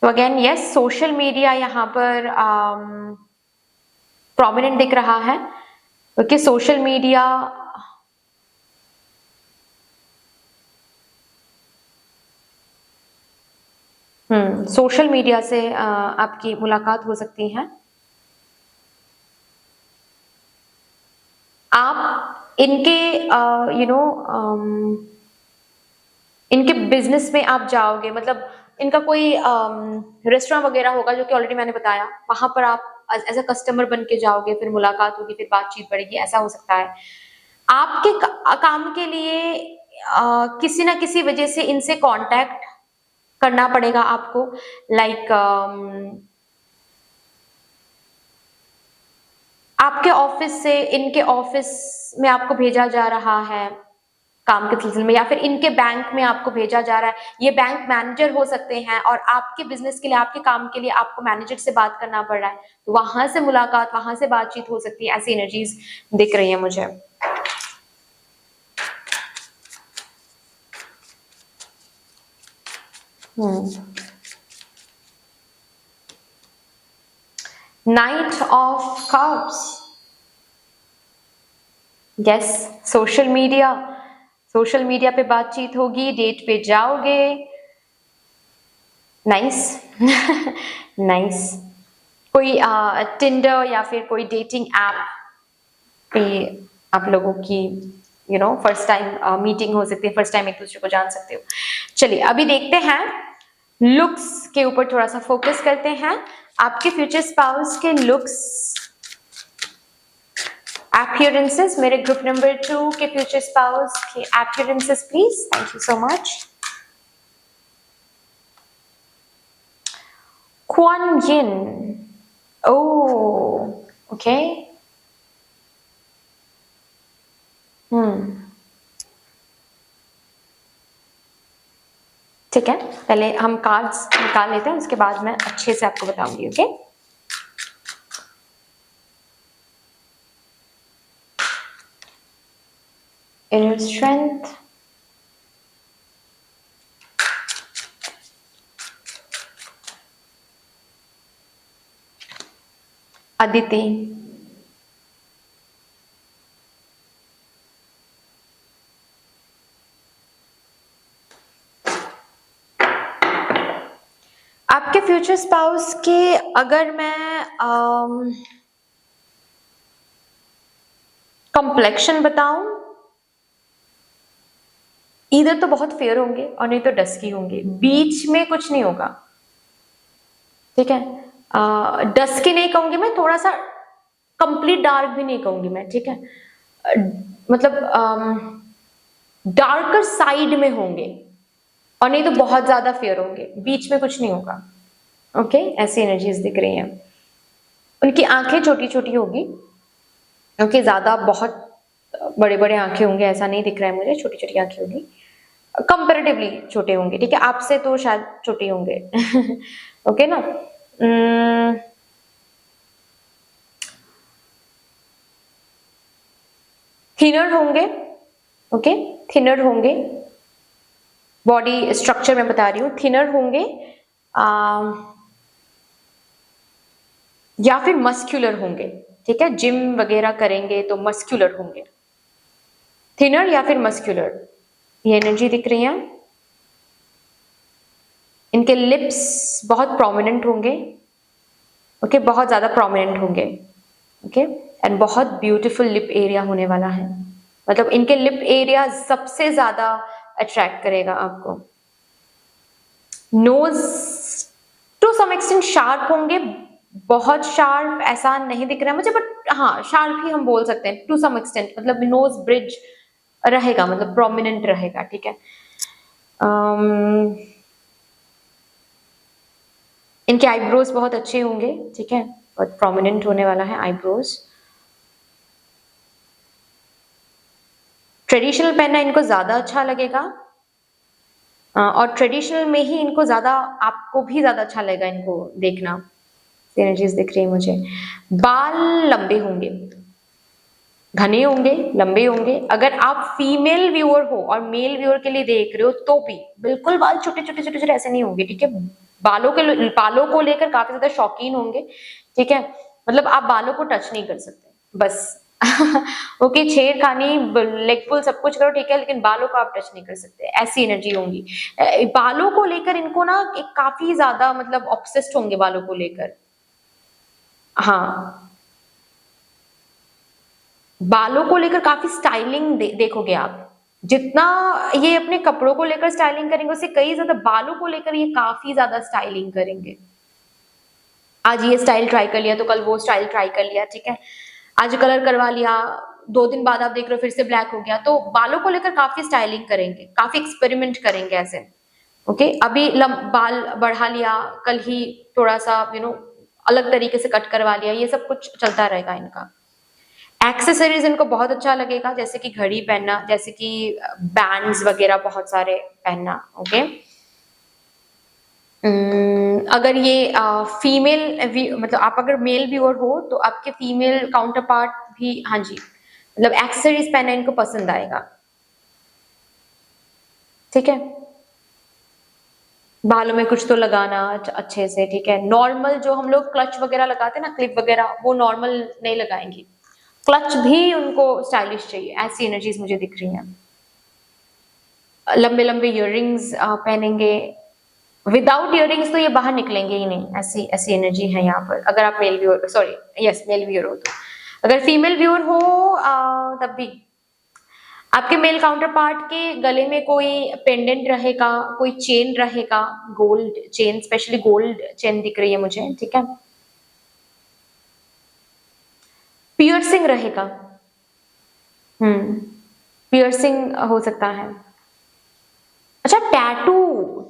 तो अगेन यस, सोशल मीडिया यहाँ पर प्रोमिनेंट दिख रहा है। Okay, social media, social media से आपकी मुलाकात हो सकती है। आप इनके इनके बिजनेस में आप जाओगे, मतलब इनका कोई रेस्टोरेंट वगैरह होगा जो कि ऑलरेडी मैंने बताया, वहां पर आप एज अ कस्टमर बन के जाओगे, फिर मुलाकात होगी, फिर बातचीत बढ़ेगी, ऐसा हो सकता है। आपके काम के लिए किसी ना किसी वजह से इनसे कांटेक्ट करना पड़ेगा आपको, लाइक आपके ऑफिस से इनके ऑफिस में आपको भेजा जा रहा है काम के सिलसिले में, या फिर इनके बैंक में आपको भेजा जा रहा है। ये बैंक मैनेजर हो सकते हैं और आपके बिजनेस के लिए, आपके काम के लिए आपको मैनेजर से बात करना पड़ रहा है, तो वहां से मुलाकात, वहां से बातचीत हो सकती है, ऐसी एनर्जीज दिख रही है मुझे। Night of cups, yes, social media पे बातचीत होगी, डेट पे जाओगे, नाइस नाइस। कोई टिंडर या फिर कोई डेटिंग ऐप पे आप लोगों की फर्स्ट टाइम मीटिंग हो सकती है, फर्स्ट टाइम एक दूसरे को जान सकते हो। चलिए अभी देखते हैं, लुक्स के ऊपर थोड़ा सा फोकस करते हैं। आपके फ्यूचर स्पाउस के लुक्स, अपीयरेंसेस, मेरे ग्रुप नंबर 2 के फ्यूचर स्पाउस के appearances please, thank you so much. Quan Yin, oh okay, ठीक है, पहले हम कार्ड्स निकाल लेते हैं, उसके बाद मैं अच्छे से आपको बताऊंगी। ओके, inner strength, Aditi, आपके फ्यूचर स्पाउस के अगर मैं कॉम्प्लेक्शन बताऊं, इधर तो बहुत फेयर होंगे और नहीं तो डस्की होंगे, बीच में कुछ नहीं होगा, ठीक है। डस्की नहीं कहूंगी मैं, थोड़ा सा कंप्लीट डार्क भी नहीं कहूंगी मैं, ठीक है। मतलब डार्कर साइड में होंगे और नहीं तो बहुत ज्यादा फेयर होंगे, बीच में कुछ नहीं होगा। ओके, ऐसी एनर्जीज दिख रही हैं। उनकी आंखें छोटी छोटी होगी, क्योंकि ज्यादा बहुत बड़े बड़े आंखें होंगे ऐसा नहीं दिख रहा है मुझे, छोटी छोटी आंखें होंगी, कंपेरेटिवली छोटे होंगे, ठीक है, आपसे तो शायद छोटे होंगे। ओके ना। थिनर होंगे, ओके, थिनर होंगे, बॉडी स्ट्रक्चर मैं बता रही हूँ, थिनर होंगे या फिर मस्क्यूलर होंगे, ठीक है, जिम वगैरह करेंगे तो मस्क्यूलर होंगे, थिनर या फिर मस्क्यूलर, ये एनर्जी दिख रही है। इनके लिप्स बहुत प्रोमिनेंट होंगे, ओके, बहुत ज्यादा प्रोमिनेंट होंगे, ओके, एंड बहुत ब्यूटीफुल लिप एरिया होने वाला है, मतलब इनके लिप एरिया सबसे ज्यादा अट्रैक्ट करेगा आपको। Nose to some extent sharp होंगे, बहुत शार्प ऐसा नहीं दिख रहा है मुझे, बट हाँ शार्प ही हम बोल सकते हैं टू सम एक्सटेंट, मतलब नोज ब्रिज रहेगा, मतलब प्रोमिनेंट रहेगा, ठीक है। इनके आईब्रोज बहुत अच्छे होंगे, ठीक है, बहुत प्रोमिनेंट होने वाला है आईब्रोज। ट्रेडिशनल पहनना इनको ज्यादा अच्छा लगेगा, और ट्रेडिशनल में ही इनको ज्यादा, आपको भी ज्यादा अच्छा लगेगा इनको देखना, एनर्जीज दिख रही है मुझे। बाल लंबे होंगे, घने होंगे, लंबे होंगे, अगर आप फीमेल व्यूअर हो और मेल व्यूअर के लिए देख रहे हो तो भी बिल्कुल बाल छोटे छोटे छोटे छोटे ऐसे नहीं होंगे, ठीक है, बालों को लेकर काफी ज्यादा शौकीन होंगे, ठीक है, मतलब आप बालों को टच नहीं कर सकते बस। ओके, छेड़खानी, लेग पुल सब कुछ करो, ठीक है, लेकिन बालों को आप टच नहीं कर सकते, ऐसी एनर्जी होंगी। बालों को लेकर इनको ना एक काफी ज्यादा मतलब ऑब्सेस्ड होंगे बालों को लेकर, हाँ, बालों को लेकर काफी स्टाइलिंग देखोगे आप, जितना ये अपने कपड़ों को लेकर स्टाइलिंग करेंगे उससे कई ज्यादा बालों को लेकर ये काफी ज्यादा स्टाइलिंग करेंगे। आज ये स्टाइल ट्राई कर लिया तो कल वो स्टाइल ट्राई कर लिया, ठीक है, आज कलर करवा लिया, 2 दिन बाद आप देख रहे हो फिर से ब्लैक हो गया, तो बालों को लेकर काफी स्टाइलिंग करेंगे, काफी एक्सपेरिमेंट करेंगे ऐसे। ओके, अभी बाल बढ़ा लिया, कल ही थोड़ा सा अलग तरीके से कट करवा लिया, ये सब कुछ चलता रहेगा इनका। एक्सेसरीज इनको बहुत अच्छा लगेगा, जैसे कि घड़ी पहनना, जैसे कि बैंड्स वगैरह बहुत सारे पहनना, ओके। अगर ये फीमेल मतलब आप अगर मेल व्यूअर हो तो आपके फीमेल काउंटर पार्ट भी, हाँ जी, मतलब एक्सेसरीज पहनना इनको पसंद आएगा, ठीक है, बालों में कुछ तो लगाना अच्छे से, ठीक है, नॉर्मल जो हम लोग क्लच वगैरह लगाते हैं ना, क्लिप वगैरह, वो नॉर्मल नहीं लगाएंगी, क्लच भी उनको स्टाइलिश चाहिए, ऐसी एनर्जीज मुझे दिख रही हैं। लंबे लंबे इयररिंग्स पहनेंगे, विदाउट इयररिंग्स तो ये बाहर निकलेंगे ही नहीं, ऐसी ऐसी एनर्जी है यहाँ पर, अगर आप male viewer, sorry yes male viewer हो तो। अगर फीमेल व्यूअर हो तब भी आपके मेल काउंटर पार्ट के गले में कोई पेंडेंट रहेगा, कोई चेन रहेगा, gold chain, specially gold chain दिख रही है मुझे, ठीक है, पियर्सिंग रहेगा, पियर्सिंग हो सकता है। अच्छा, टैटू,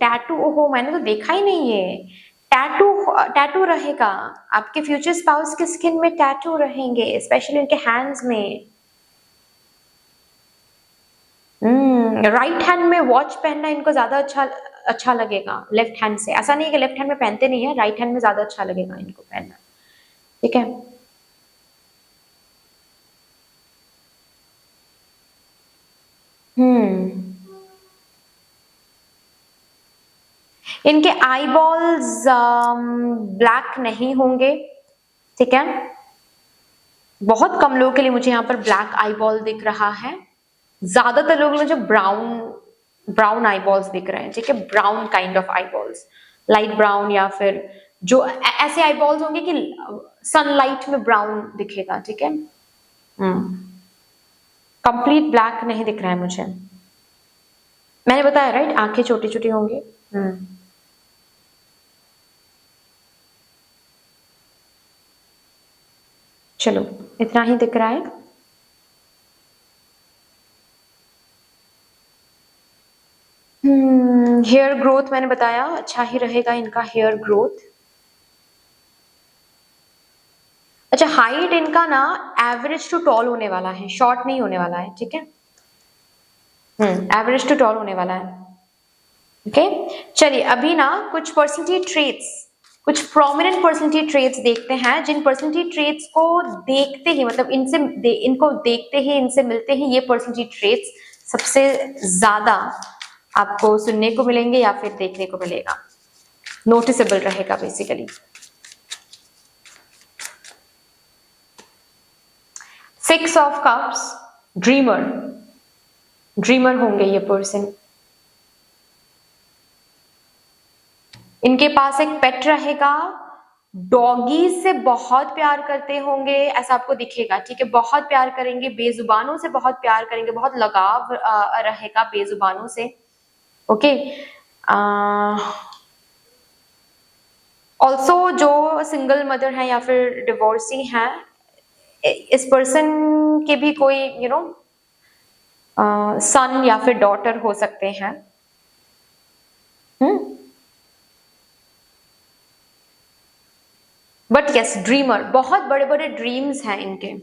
टैटू, ओहो मैंने तो देखा ही नहीं है, टैटू, टैटू रहेगा, आपके फ्यूचर स्पाउस के स्किन में टैटू रहेंगे, स्पेशली उनके हैंड्स में। राइट हैंड में वॉच पहनना इनको ज्यादा अच्छा लगेगा लेफ्ट हैंड से, ऐसा नहीं है कि लेफ्ट हैंड में पहनते नहीं है, राइट हैंड में ज्यादा अच्छा लगेगा इनको पहनना, ठीक है। इनके आई बॉल्स ब्लैक नहीं होंगे, ठीक है। बहुत कम लोगों के लिए मुझे यहाँ पर ब्लैक आई बॉल दिख रहा है, ज्यादातर लोगों को जो ब्राउन आई बॉल्स दिख रहे हैं, ठीक है। Brown kind of I balls, light brown, या फिर जो ऐसे आई बॉल्स होंगे कि सनलाइट में ब्राउन दिखेगा, ठीक है। कंप्लीट ब्लैक नहीं दिख रहा है मुझे, मैंने बताया राइट, आंखें छोटी छोटी होंगी। चलो इतना ही दिख रहा है। हेयर ग्रोथ मैंने बताया अच्छा ही रहेगा इनका हेयर ग्रोथ। अच्छा, हाइट इनका ना एवरेज टू टॉल होने वाला है, शॉर्ट नहीं होने वाला है, ठीक है। एवरेज टू टॉल होने वाला है, ओके। चलिए अभी ना कुछ पर्सनैलिटी ट्रेट्स, कुछ प्रोमिनेंट पर्सनैलिटी ट्रेट्स देखते हैं, जिन पर्सनैलिटी ट्रेट्स को देखते ही, मतलब इनको देखते ही, इनसे मिलते ही ये पर्सनैलिटी ट्रेट्स सबसे ज्यादा आपको सुनने को मिलेंगे या फिर देखने को मिलेगा, नोटिसेबल रहेगा बेसिकली। 6 ऑफ कप्स, ड्रीमर होंगे ये पर्सन। इनके पास एक पेट रहेगा, डॉगी से बहुत प्यार करते होंगे ऐसा आपको दिखेगा, ठीक है। बहुत प्यार करेंगे, बेजुबानों से बहुत प्यार करेंगे, बहुत लगाव रहेगा बेजुबानों से, ओके। ऑल्सो जो सिंगल मदर है या फिर डिवोर्सी है, इस पर्सन के भी कोई सन या फिर डॉटर हो सकते हैं। बट यस, ड्रीमर, बहुत बड़े बड़े ड्रीम्स हैं इनके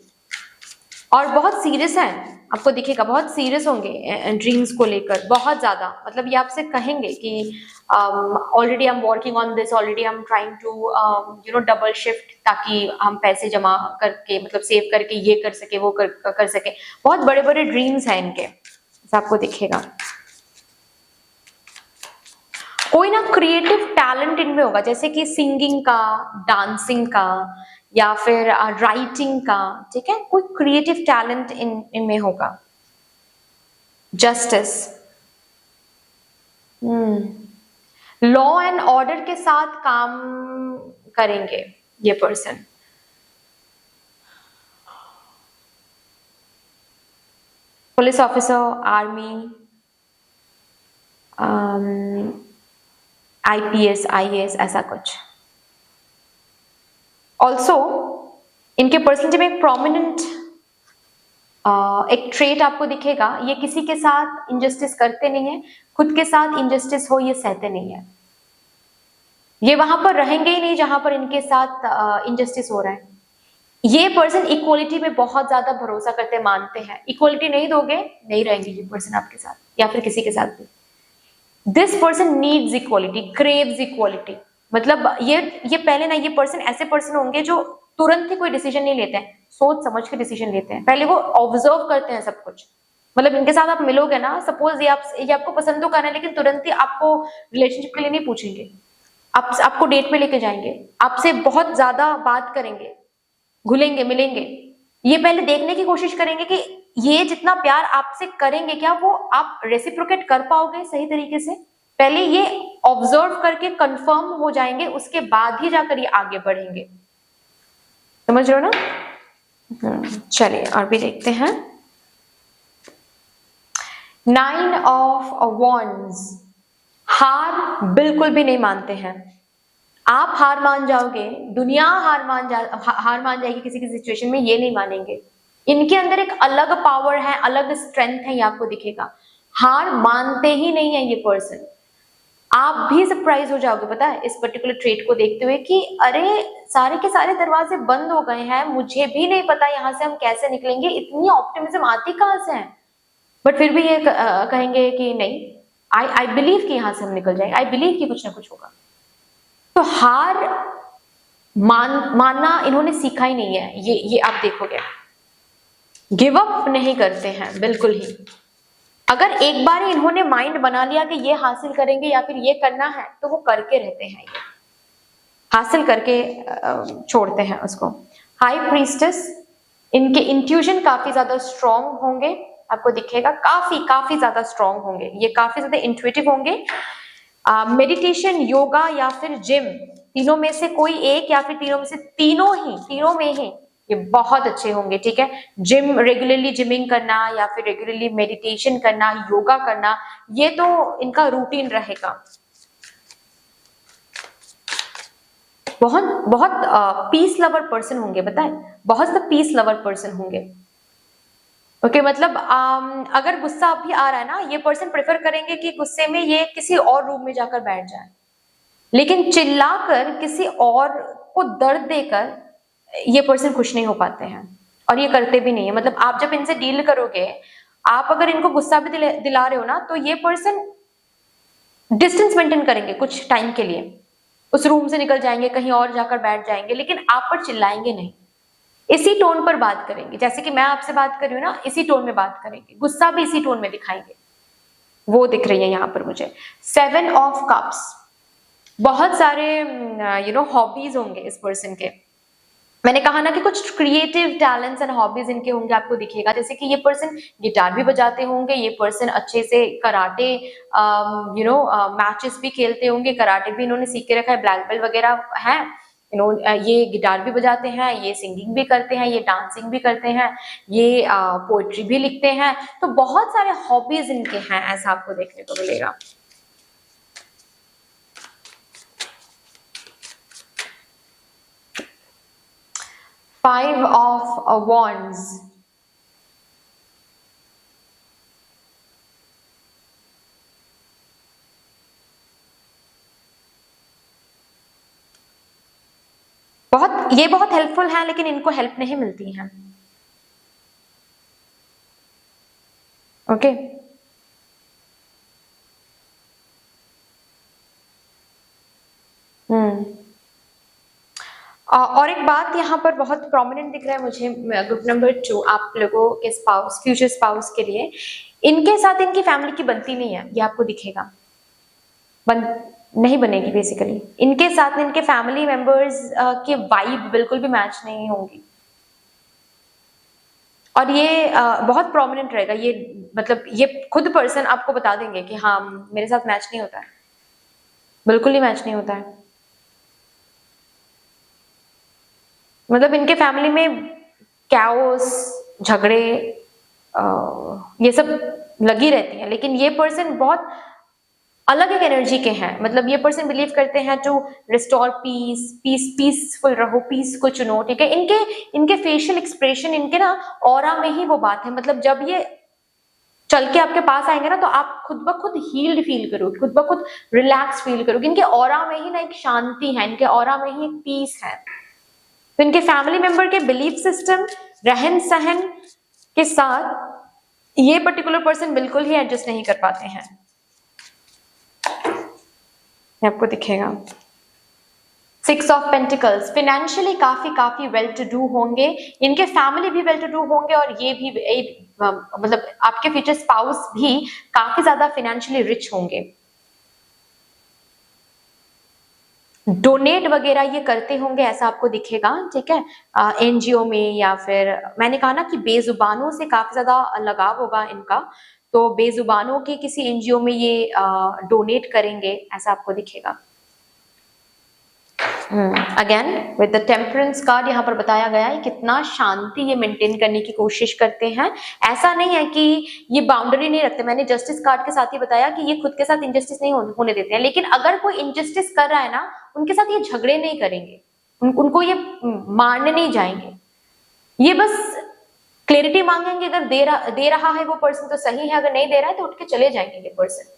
और बहुत सीरियस हैं, आपको दिखेगा बहुत सीरियस होंगे ड्रीम्स को लेकर, बहुत ज्यादा। मतलब ये आपसे कहेंगे कि already I am working on this, already I am trying to double shift, ताकि हम पैसे जमा करके, मतलब सेव करके ये कर सके वो कर सके। बहुत बड़े बड़े ड्रीम्स हैं इनके, आपको दिखेगा। कोई ना क्रिएटिव टैलेंट इनमें होगा, जैसे कि सिंगिंग का, डांसिंग का, या फिर राइटिंग का, ठीक है। कोई क्रिएटिव टैलेंट इनमें होगा। जस्टिस, लॉ एंड ऑर्डर के साथ काम करेंगे ये person. Police officer, army, IPS, IAS, ऐसा कुछ। ऑल्सो इनके पर्सनैलिटी में एक प्रोमिनेंट एक ट्रेट आपको दिखेगा, ये किसी के साथ इनजस्टिस करते नहीं है, खुद के साथ इनजस्टिस हो ये सहते नहीं है। ये वहां पर रहेंगे ही नहीं जहां पर इनके साथ इनजस्टिस हो रहा है। ये पर्सन इक्वलिटी में बहुत ज्यादा भरोसा करते, मानते हैं। इक्वलिटी नहीं दोगे, नहीं रहेंगे ये पर्सन आपके साथ या फिर किसी के साथ भी। This person needs equality, craves equality. मतलब ये पहले ना, ये पर्सन ऐसे पर्सन होंगे जो तुरंत ही कोई डिसीजन नहीं लेते हैं, सोच समझ के डिसीजन लेते हैं। पहले वो ऑब्जर्व करते हैं सब कुछ। मतलब इनके साथ आप मिलोगे ना, सपोज ये आपको पसंद तो करना है, लेकिन तुरंत ही आपको रिलेशनशिप के लिए नहीं पूछेंगे, आपको डेट पे लेके जाएंगे, आपसे बहुत ज्यादा बात करेंगे, घुलेंगे मिलेंगे। ये पहले देखने की कोशिश करेंगे कि ये जितना प्यार आपसे करेंगे, क्या वो आप रेसिप्रोकेट कर पाओगे सही तरीके से। पहले ये ऑब्जर्व करके कंफर्म हो जाएंगे, उसके बाद ही जाकर ये आगे बढ़ेंगे। समझ रहे हो ना? चलिए और भी देखते हैं। 9 ऑफ wands, हार बिल्कुल भी नहीं मानते हैं। आप हार मान जाओगे, दुनिया हार मान जाएगी किसी की सिचुएशन में, ये नहीं मानेंगे। इनके अंदर एक अलग पावर है, अलग स्ट्रेंथ है, ये आपको दिखेगा। हार मानते ही नहीं है ये पर्सन। आप भी सरप्राइज हो जाओगे पता है इस पर्टिकुलर ट्रेट को देखते हुए कि अरे सारे के सारे दरवाजे बंद हो गए हैं, मुझे भी नहीं पता यहाँ से हम कैसे निकलेंगे, इतनी ऑप्टिमिज्म आती कहाँ से है। बट फिर भी ये कहेंगे कि नहीं, आई बिलीव कि यहाँ से हम निकल जाएंगे, आई बिलीव कि कुछ ना कुछ होगा। तो हार मानना इन्होंने सीखा ही नहीं है, ये आप देखोगे। गिव अप नहीं करते हैं बिल्कुल ही। अगर एक बार इन्होंने माइंड बना लिया कि ये हासिल करेंगे या फिर ये करना है, तो वो करके रहते हैं, ये हासिल करके छोड़ते हैं उसको। हाई प्रीस्टेस, इनके इंट्यूशन काफी ज्यादा स्ट्रॉन्ग होंगे, आपको दिखेगा काफी काफी ज्यादा स्ट्रॉन्ग होंगे, ये काफी ज्यादा इंट्यूटिव होंगे। मेडिटेशन, योगा या फिर जिम, तीनों में से कोई एक या फिर तीनों में से तीनों में ही ये बहुत अच्छे होंगे, ठीक है। जिम, रेगुलरली जिमिंग करना या फिर रेगुलरली मेडिटेशन करना, योगा करना, ये तो इनका रूटीन रहेगा। बहुत बहुत पीस लवर पर्सन होंगे, बताए, बहुत ज्यादा पीस लवर पर्सन होंगे। ओके, मतलब अगर गुस्सा अभी आ रहा है ना, ये पर्सन प्रेफर करेंगे कि गुस्से में ये किसी और रूम में जाकर बैठ जाए, लेकिन चिल्लाकर किसी और को दर्द देकर ये पर्सन खुश नहीं हो पाते हैं, और ये करते भी नहीं है। मतलब आप जब इनसे डील करोगे, आप अगर इनको गुस्सा भी दिला रहे हो ना, तो ये पर्सन डिस्टेंस मेंटेन करेंगे कुछ टाइम के लिए, उस रूम से निकल जाएंगे, कहीं और जाकर बैठ जाएंगे, लेकिन आप पर चिल्लाएंगे नहीं, इसी टोन पर बात करेंगे, जैसे कि मैं आपसे बात कर रही हूँ ना, इसी टोन में बात करेंगे, गुस्सा भी इसी टोन में दिखाएंगे, वो दिख रही है यहाँ पर मुझे। 7 ऑफ कप्स, बहुत सारे हॉबीज होंगे इस पर्सन के। मैंने कहा ना कि कुछ क्रिएटिव टैलेंट्स एंड हॉबीज इनके होंगे, आपको दिखेगा, जैसे कि ये पर्सन गिटार भी बजाते होंगे, ये पर्सन अच्छे से कराटे मैचेस भी खेलते होंगे, कराटे भी इन्होंने सीख के रखा है, ब्लैक बेल्ट वगैरह है, ये गिटार भी बजाते हैं, ये सिंगिंग भी करते हैं, ये डांसिंग भी करते हैं, ये पोएट्री भी लिखते हैं, तो बहुत सारे हॉबीज इनके हैं, ऐसा आपको देखने को मिलेगा। Five of Wands, ये बहुत हेल्पफुल है, लेकिन इनको हेल्प नहीं मिलती है। ओके, और एक बात यहाँ पर बहुत प्रोमिनेंट दिख रहा है मुझे, ग्रुप नंबर 2, आप लोगों के स्पाउस, फ्यूचर स्पाउस के लिए, इनके साथ इनकी फैमिली की बनती नहीं है, ये आपको दिखेगा, नहीं बनेगी बेसिकली, इनके साथ इनके फैमिली मेंबर्स के वाइब बिल्कुल भी मैच नहीं होंगी, और ये बहुत प्रोमिनेंट रहेगा, ये मतलब ये खुद पर्सन आपको बता देंगे कि हाँ मेरे साथ मैच नहीं होता है, बिल्कुल ही मैच नहीं होता है। मतलब इनके फैमिली में कैओस, झगड़े, ये सब लगी रहती हैं, लेकिन ये पर्सन बहुत अलग एक एनर्जी के हैं। मतलब ये पर्सन बिलीव करते हैं टू रिस्टोर पीसफुल रहो, पीस को चुनो, ठीक है। इनके फेशियल एक्सप्रेशन, इनके ना ऑरा में ही वो बात है। मतलब जब ये चल के आपके पास आएंगे ना, तो आप खुद ब खुद हील्ड फील करोगे, खुद ब खुद रिलैक्स फील करोगे। इनके ऑरा में ही ना एक शांति है, इनके ऑरा में ही एक पीस है। तो इनके फैमिली मेंबर के बिलीफ सिस्टम, रहन सहन के साथ ये पर्टिकुलर पर्सन बिल्कुल ही एडजस्ट नहीं कर पाते हैं, आपको दिखेगा। 6 ऑफ पेंटिकल्स, फिनेंशियली काफी वेल टू डू होंगे, इनके फैमिली भी वेल टू डू होंगे, और ये भी मतलब आपके फ्यूचर स्पाउस भी काफी ज्यादा फिनेंशियली रिच होंगे। डोनेट वगैरह ये करते होंगे, ऐसा आपको दिखेगा, ठीक है, एनजीओ में, या फिर मैंने कहा ना कि बेजुबानों से काफी ज्यादा लगाव होगा इनका, तो बेजुबानों के किसी एनजीओ में ये डोनेट करेंगे, ऐसा आपको दिखेगा। Again with the temperance card यहाँ पर बताया गया है कितना शांति ये मेंटेन करने की कोशिश करते हैं। ऐसा नहीं है कि ये बाउंड्री नहीं रखते, मैंने जस्टिस कार्ड के साथ ही बताया कि ये खुद के साथ इंजस्टिस नहीं होने देते हैं, लेकिन अगर कोई इंजस्टिस कर रहा है ना, उनके साथ ये झगड़े नहीं करेंगे, उनको ये मारने नहीं जाएंगे, ये बस क्लैरिटी मांगेंगे। अगर दे रहा है वो पर्सन तो सही है, अगर नहीं दे रहा है तो उठ के चले जाएंगे ये पर्सन,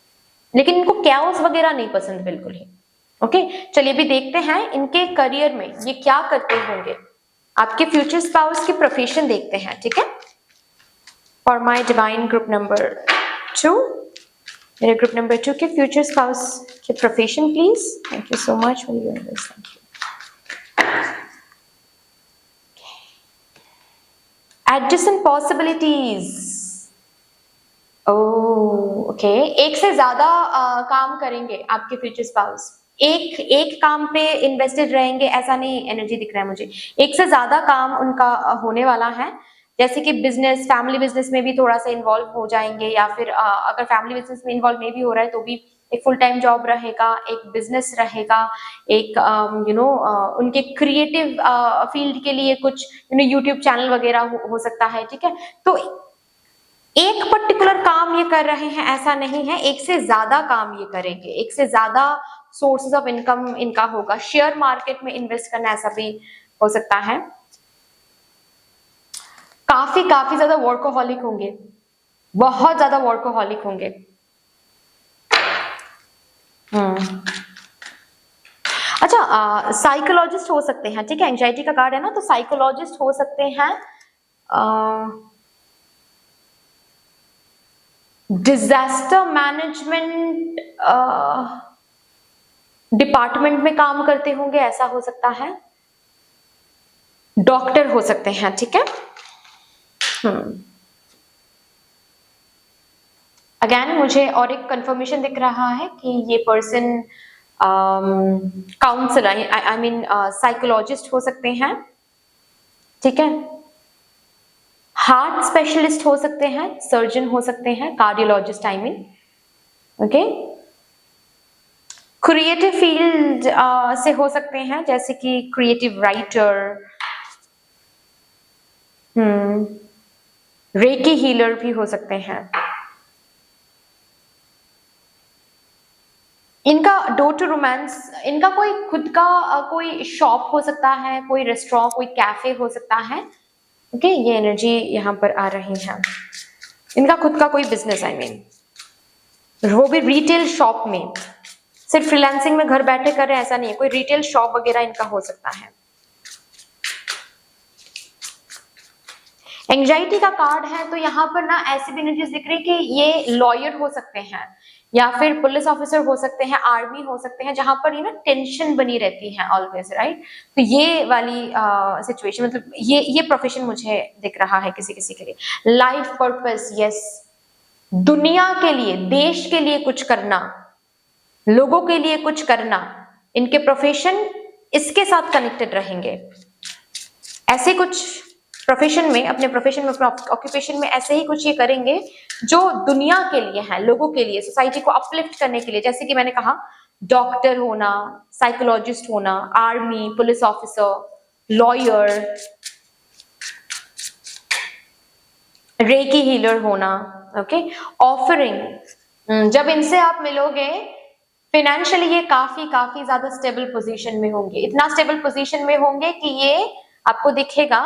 लेकिन इनको कैओस वगैरह नहीं पसंद बिल्कुल ही। ओके, चलिए भी देखते हैं इनके करियर में ये क्या करते होंगे। आपके फ्यूचर स्पाउस की प्रोफेशन देखते हैं, ठीक है। For my divine group number 2, मेरे ग्रुप नंबर 2 के फ्यूचर स्पाउस के profession please. Thank you so much for your this, thank you. Adjacent possibilities, okay, एक से ज्यादा काम करेंगे आपके फ्यूचर स्पाउस, एक एक काम पे इन्वेस्टेड रहेंगे ऐसा नहीं एनर्जी दिख रहा है मुझे, एक से ज्यादा काम उनका होने वाला है। जैसे कि बिजनेस, फैमिली बिजनेस में भी थोड़ा सा इन्वॉल्व हो जाएंगे, या फिर अगर फैमिली बिजनेस में इन्वॉल्व नहीं भी हो रहा है तो भी एक फुल टाइम जॉब रहेगा, एक बिजनेस रहेगा, एक उनके क्रिएटिव फील्ड के लिए कुछ यूट्यूब चैनल वगैरह हो सकता है, ठीक है। तो एक पर्टिकुलर काम ये कर रहे हैं ऐसा नहीं है, एक से ज्यादा काम ये करेंगे, एक से ज्यादा सोर्सेज ऑफ इनकम इनका होगा। शेयर मार्केट में इन्वेस्ट करना ऐसा भी हो सकता है। काफी काफी ज्यादा वर्कोहॉलिक होंगे, बहुत ज्यादा वर्कोहॉलिक होंगे। अच्छा, साइकोलॉजिस्ट हो सकते हैं, ठीक है, एंजाइटी का कार्ड है ना, तो साइकोलॉजिस्ट हो सकते हैं, डिजास्टर मैनेजमेंट डिपार्टमेंट में काम करते होंगे ऐसा हो सकता है, डॉक्टर हो सकते हैं, ठीक है। अगेन मुझे और एक कंफर्मेशन दिख रहा है कि ये person counsellor, I mean psychologist हो सकते हैं, ठीक है, हार्ट स्पेशलिस्ट हो सकते हैं, सर्जन हो सकते हैं, cardiologist I mean, okay. Creative field से हो सकते हैं, जैसे कि क्रिएटिव राइटर, रेकी हीलर भी हो सकते हैं। इनका डोर टू रोमांस, इनका कोई खुद का कोई शॉप हो सकता है, कोई रेस्टोरेंट, कोई कैफे हो सकता है, ओके। ये एनर्जी यहाँ पर आ रही है, इनका खुद का कोई बिजनेस, आई मीन वो भी रिटेल शॉप में, सिर्फ फ्रीलांसिंग में घर बैठे कर रहे हैं ऐसा नहीं है, कोई रिटेल शॉप वगैरह इनका हो सकता है। एंजाइटी का कार्ड है तो यहाँ पर ना ऐसी भी एनर्जीज दिख रही कि ये लॉयर हो सकते हैं, या फिर पुलिस ऑफिसर हो सकते हैं, आर्मी हो सकते हैं, जहां पर टेंशन बनी रहती है ऑलवेज, राइट। तो ये वाली सिचुएशन, मतलब ये प्रोफेशन मुझे दिख रहा है किसी किसी के लिए। लाइफ पर्पस, यस, दुनिया के लिए, देश के लिए कुछ करना, लोगों के लिए कुछ करना, इनके प्रोफेशन इसके साथ कनेक्टेड रहेंगे। ऐसे कुछ प्रोफेशन में, अपने प्रोफेशन में, अपने ऑक्यूपेशन में ऐसे ही कुछ ये करेंगे जो दुनिया के लिए है, लोगों के लिए, सोसाइटी को अपलिफ्ट करने के लिए। जैसे कि मैंने कहा, डॉक्टर होना, साइकोलॉजिस्ट होना, army, police officer, lawyer, recce healer होना, ओके। ऑफरिंग, जब इनसे आप मिलोगे फाइनेंशियली ये काफी काफी ज्यादा स्टेबल पोजीशन में होंगे, इतना स्टेबल पोजीशन में होंगे कि ये आपको दिखेगा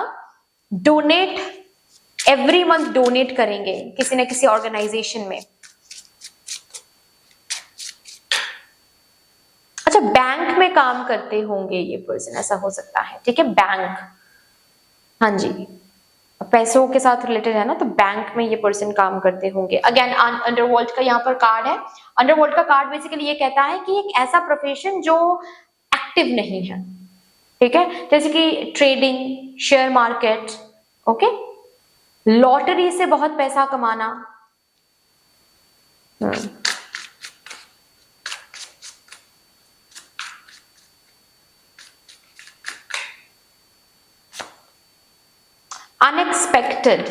डोनेट, एवरी मंथ डोनेट करेंगे किसी न किसी ऑर्गेनाइजेशन में। अच्छा, बैंक में काम करते होंगे ये पर्सन, ऐसा हो सकता है, ठीक है, बैंक, हाँ जी, पैसों के साथ रिलेटेड है ना, तो बैंक में ये पर्सन काम करते होंगे। अगेन अंडरवर्ल्ड का यहाँ पर कार्ड है। अंडरवर्ल्ड का कार्ड बेसिकली ये कहता है कि एक ऐसा प्रोफेशन जो एक्टिव नहीं है, ठीक है, जैसे कि trading, share market, okay, lottery से बहुत पैसा कमाना, अनएक्सपेक्टेड,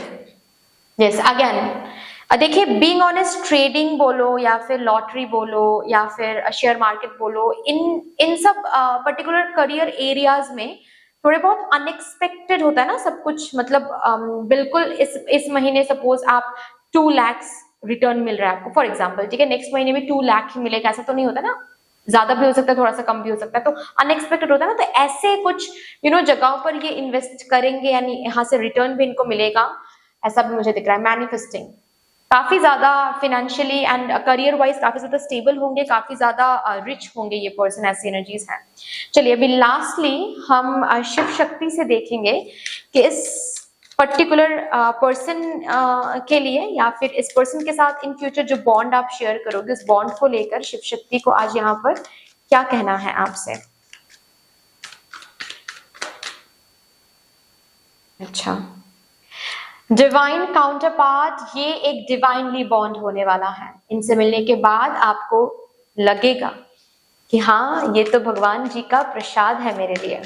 यस। अगेन देखिए, बीइंग ऑनेस्ट, ट्रेडिंग बोलो या फिर लॉटरी बोलो या फिर शेयर मार्केट बोलो, इन सब पर्टिकुलर करियर एरियाज में थोड़े बहुत अनएक्सपेक्टेड होता है ना सब कुछ। मतलब बिल्कुल इस महीने सपोज आप 2 लाख रिटर्न मिल रहा है आपको, फॉर एग्जाम्पल, ठीक है, नेक्स्ट महीने में 2 लाख ही मिलेगा, ऐसा तो नहीं होता ना, ज्यादा भी हो सकता है, थोड़ा सा कम भी हो सकता है, तो अनएक्सपेक्टेड होता है ना। तो ऐसे कुछ जगहों पर ये इन्वेस्ट करेंगे, यानी यहाँ से रिटर्न भी इनको मिलेगा, ऐसा भी मुझे दिख रहा है। मैनिफेस्टिंग, काफी ज्यादा फाइनेंशियली एंड करियर वाइज काफी ज्यादा स्टेबल होंगे, काफी ज्यादा रिच होंगे ये पर्सन, ऐसी एनर्जीज हैं। चलिए अभी लास्टली हम शिव शक्ति से देखेंगे कि इस पर्टिकुलर पर्सन के लिए या फिर इस पर्सन के साथ इन फ्यूचर जो बॉन्ड आप शेयर करोगे, उस बॉन्ड को लेकर शिव शक्ति को आज यहाँ पर क्या कहना है आपसे। अच्छा, डिवाइन काउंटर पार्ट, ये एक डिवाइनली बॉन्ड होने वाला है। इनसे मिलने के बाद आपको लगेगा कि हाँ, ये तो भगवान जी का प्रसाद है मेरे लिए।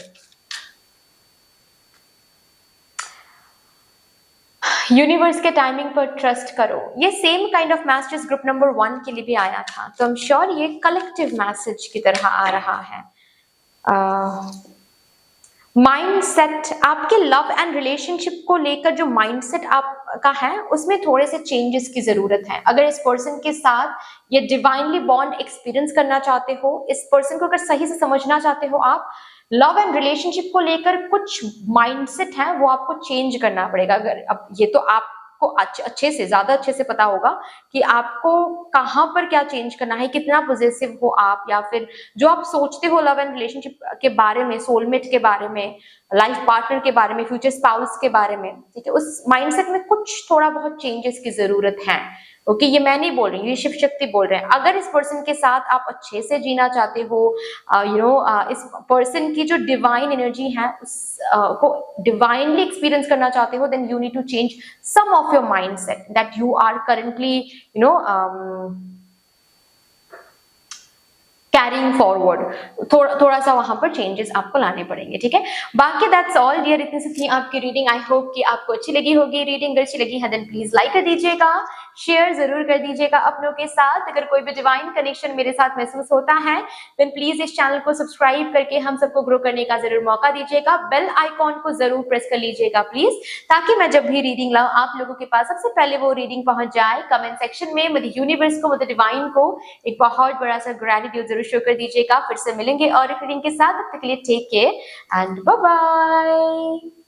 यूनिवर्स के टाइमिंग पर ट्रस्ट करो, ये same kind of message group number 1 के लिए भी आया था, तो आई एम श्योर ये कलेक्टिव मैसेज की तरह आ रहा है। माइंडसेट, आपके लव एंड रिलेशनशिप को लेकर जो माइंडसेट आपका है उसमें थोड़े से चेंजेस की जरूरत है। अगर इस पर्सन के साथ ये डिवाइनली बॉन्ड एक्सपीरियंस करना चाहते हो, इस पर्सन को अगर सही से समझना चाहते हो, आप लव एंड रिलेशनशिप को लेकर कुछ माइंडसेट है वो आपको चेंज करना पड़ेगा। अगर अब ये तो आपको अच्छे से, ज्यादा अच्छे से पता होगा कि आपको कहाँ पर क्या चेंज करना है, कितना पॉजिटिव हो आप, या फिर जो आप सोचते हो लव एंड रिलेशनशिप के बारे में, सोलमेट के बारे में, लाइफ पार्टनर के बारे में, फ्यूचर स्पाउस के बारे में, ठीक है, उस माइंडसेट में कुछ थोड़ा बहुत चेंजेस की जरूरत है। ओके, ये मैं नहीं बोल रही हूँ, ये शिव शक्ति बोल रहे हैं। अगर इस पर्सन के साथ आप अच्छे से जीना चाहते हो, इस पर्सन की जो डिवाइन एनर्जी है उस को डिवाइनली एक्सपीरियंस करना चाहते हो, then you need to change some of your mindset that you are currently carrying forward. थोड़ा सा वहां पर चेंजेस आपको लाने पड़ेंगे, ठीक है। बाकी दैट्स ऑल डियर, इतनी सी थी आपकी रीडिंग। आई होप कि आपको अच्छी लगी होगी रीडिंग। अगर अच्छी लगी है देन प्लीज लाइक कर दीजिएगा, शेयर जरूर कर दीजिएगा अपनों के साथ। अगर कोई भी डिवाइन कनेक्शन मेरे साथ महसूस होता है देन प्लीज इस चैनल को सब्सक्राइब करके हम सबको ग्रो करने का जरूर मौका दीजिएगा। बेल आइकॉन को जरूर प्रेस कर लीजिएगा प्लीज, ताकि मैं जब भी रीडिंग लाऊं आप लोगों के पास सबसे पहले वो रीडिंग पहुंच जाए। कमेंट सेक्शन में मुझे यूनिवर्स को, मुझे डिवाइन को एक बहुत बड़ा सा ग्रेटिट्यूड जरूर शो कर दीजिएगा। फिर से मिलेंगे और एक रीडिंग के साथ, तब तक के लिए take care and bye bye.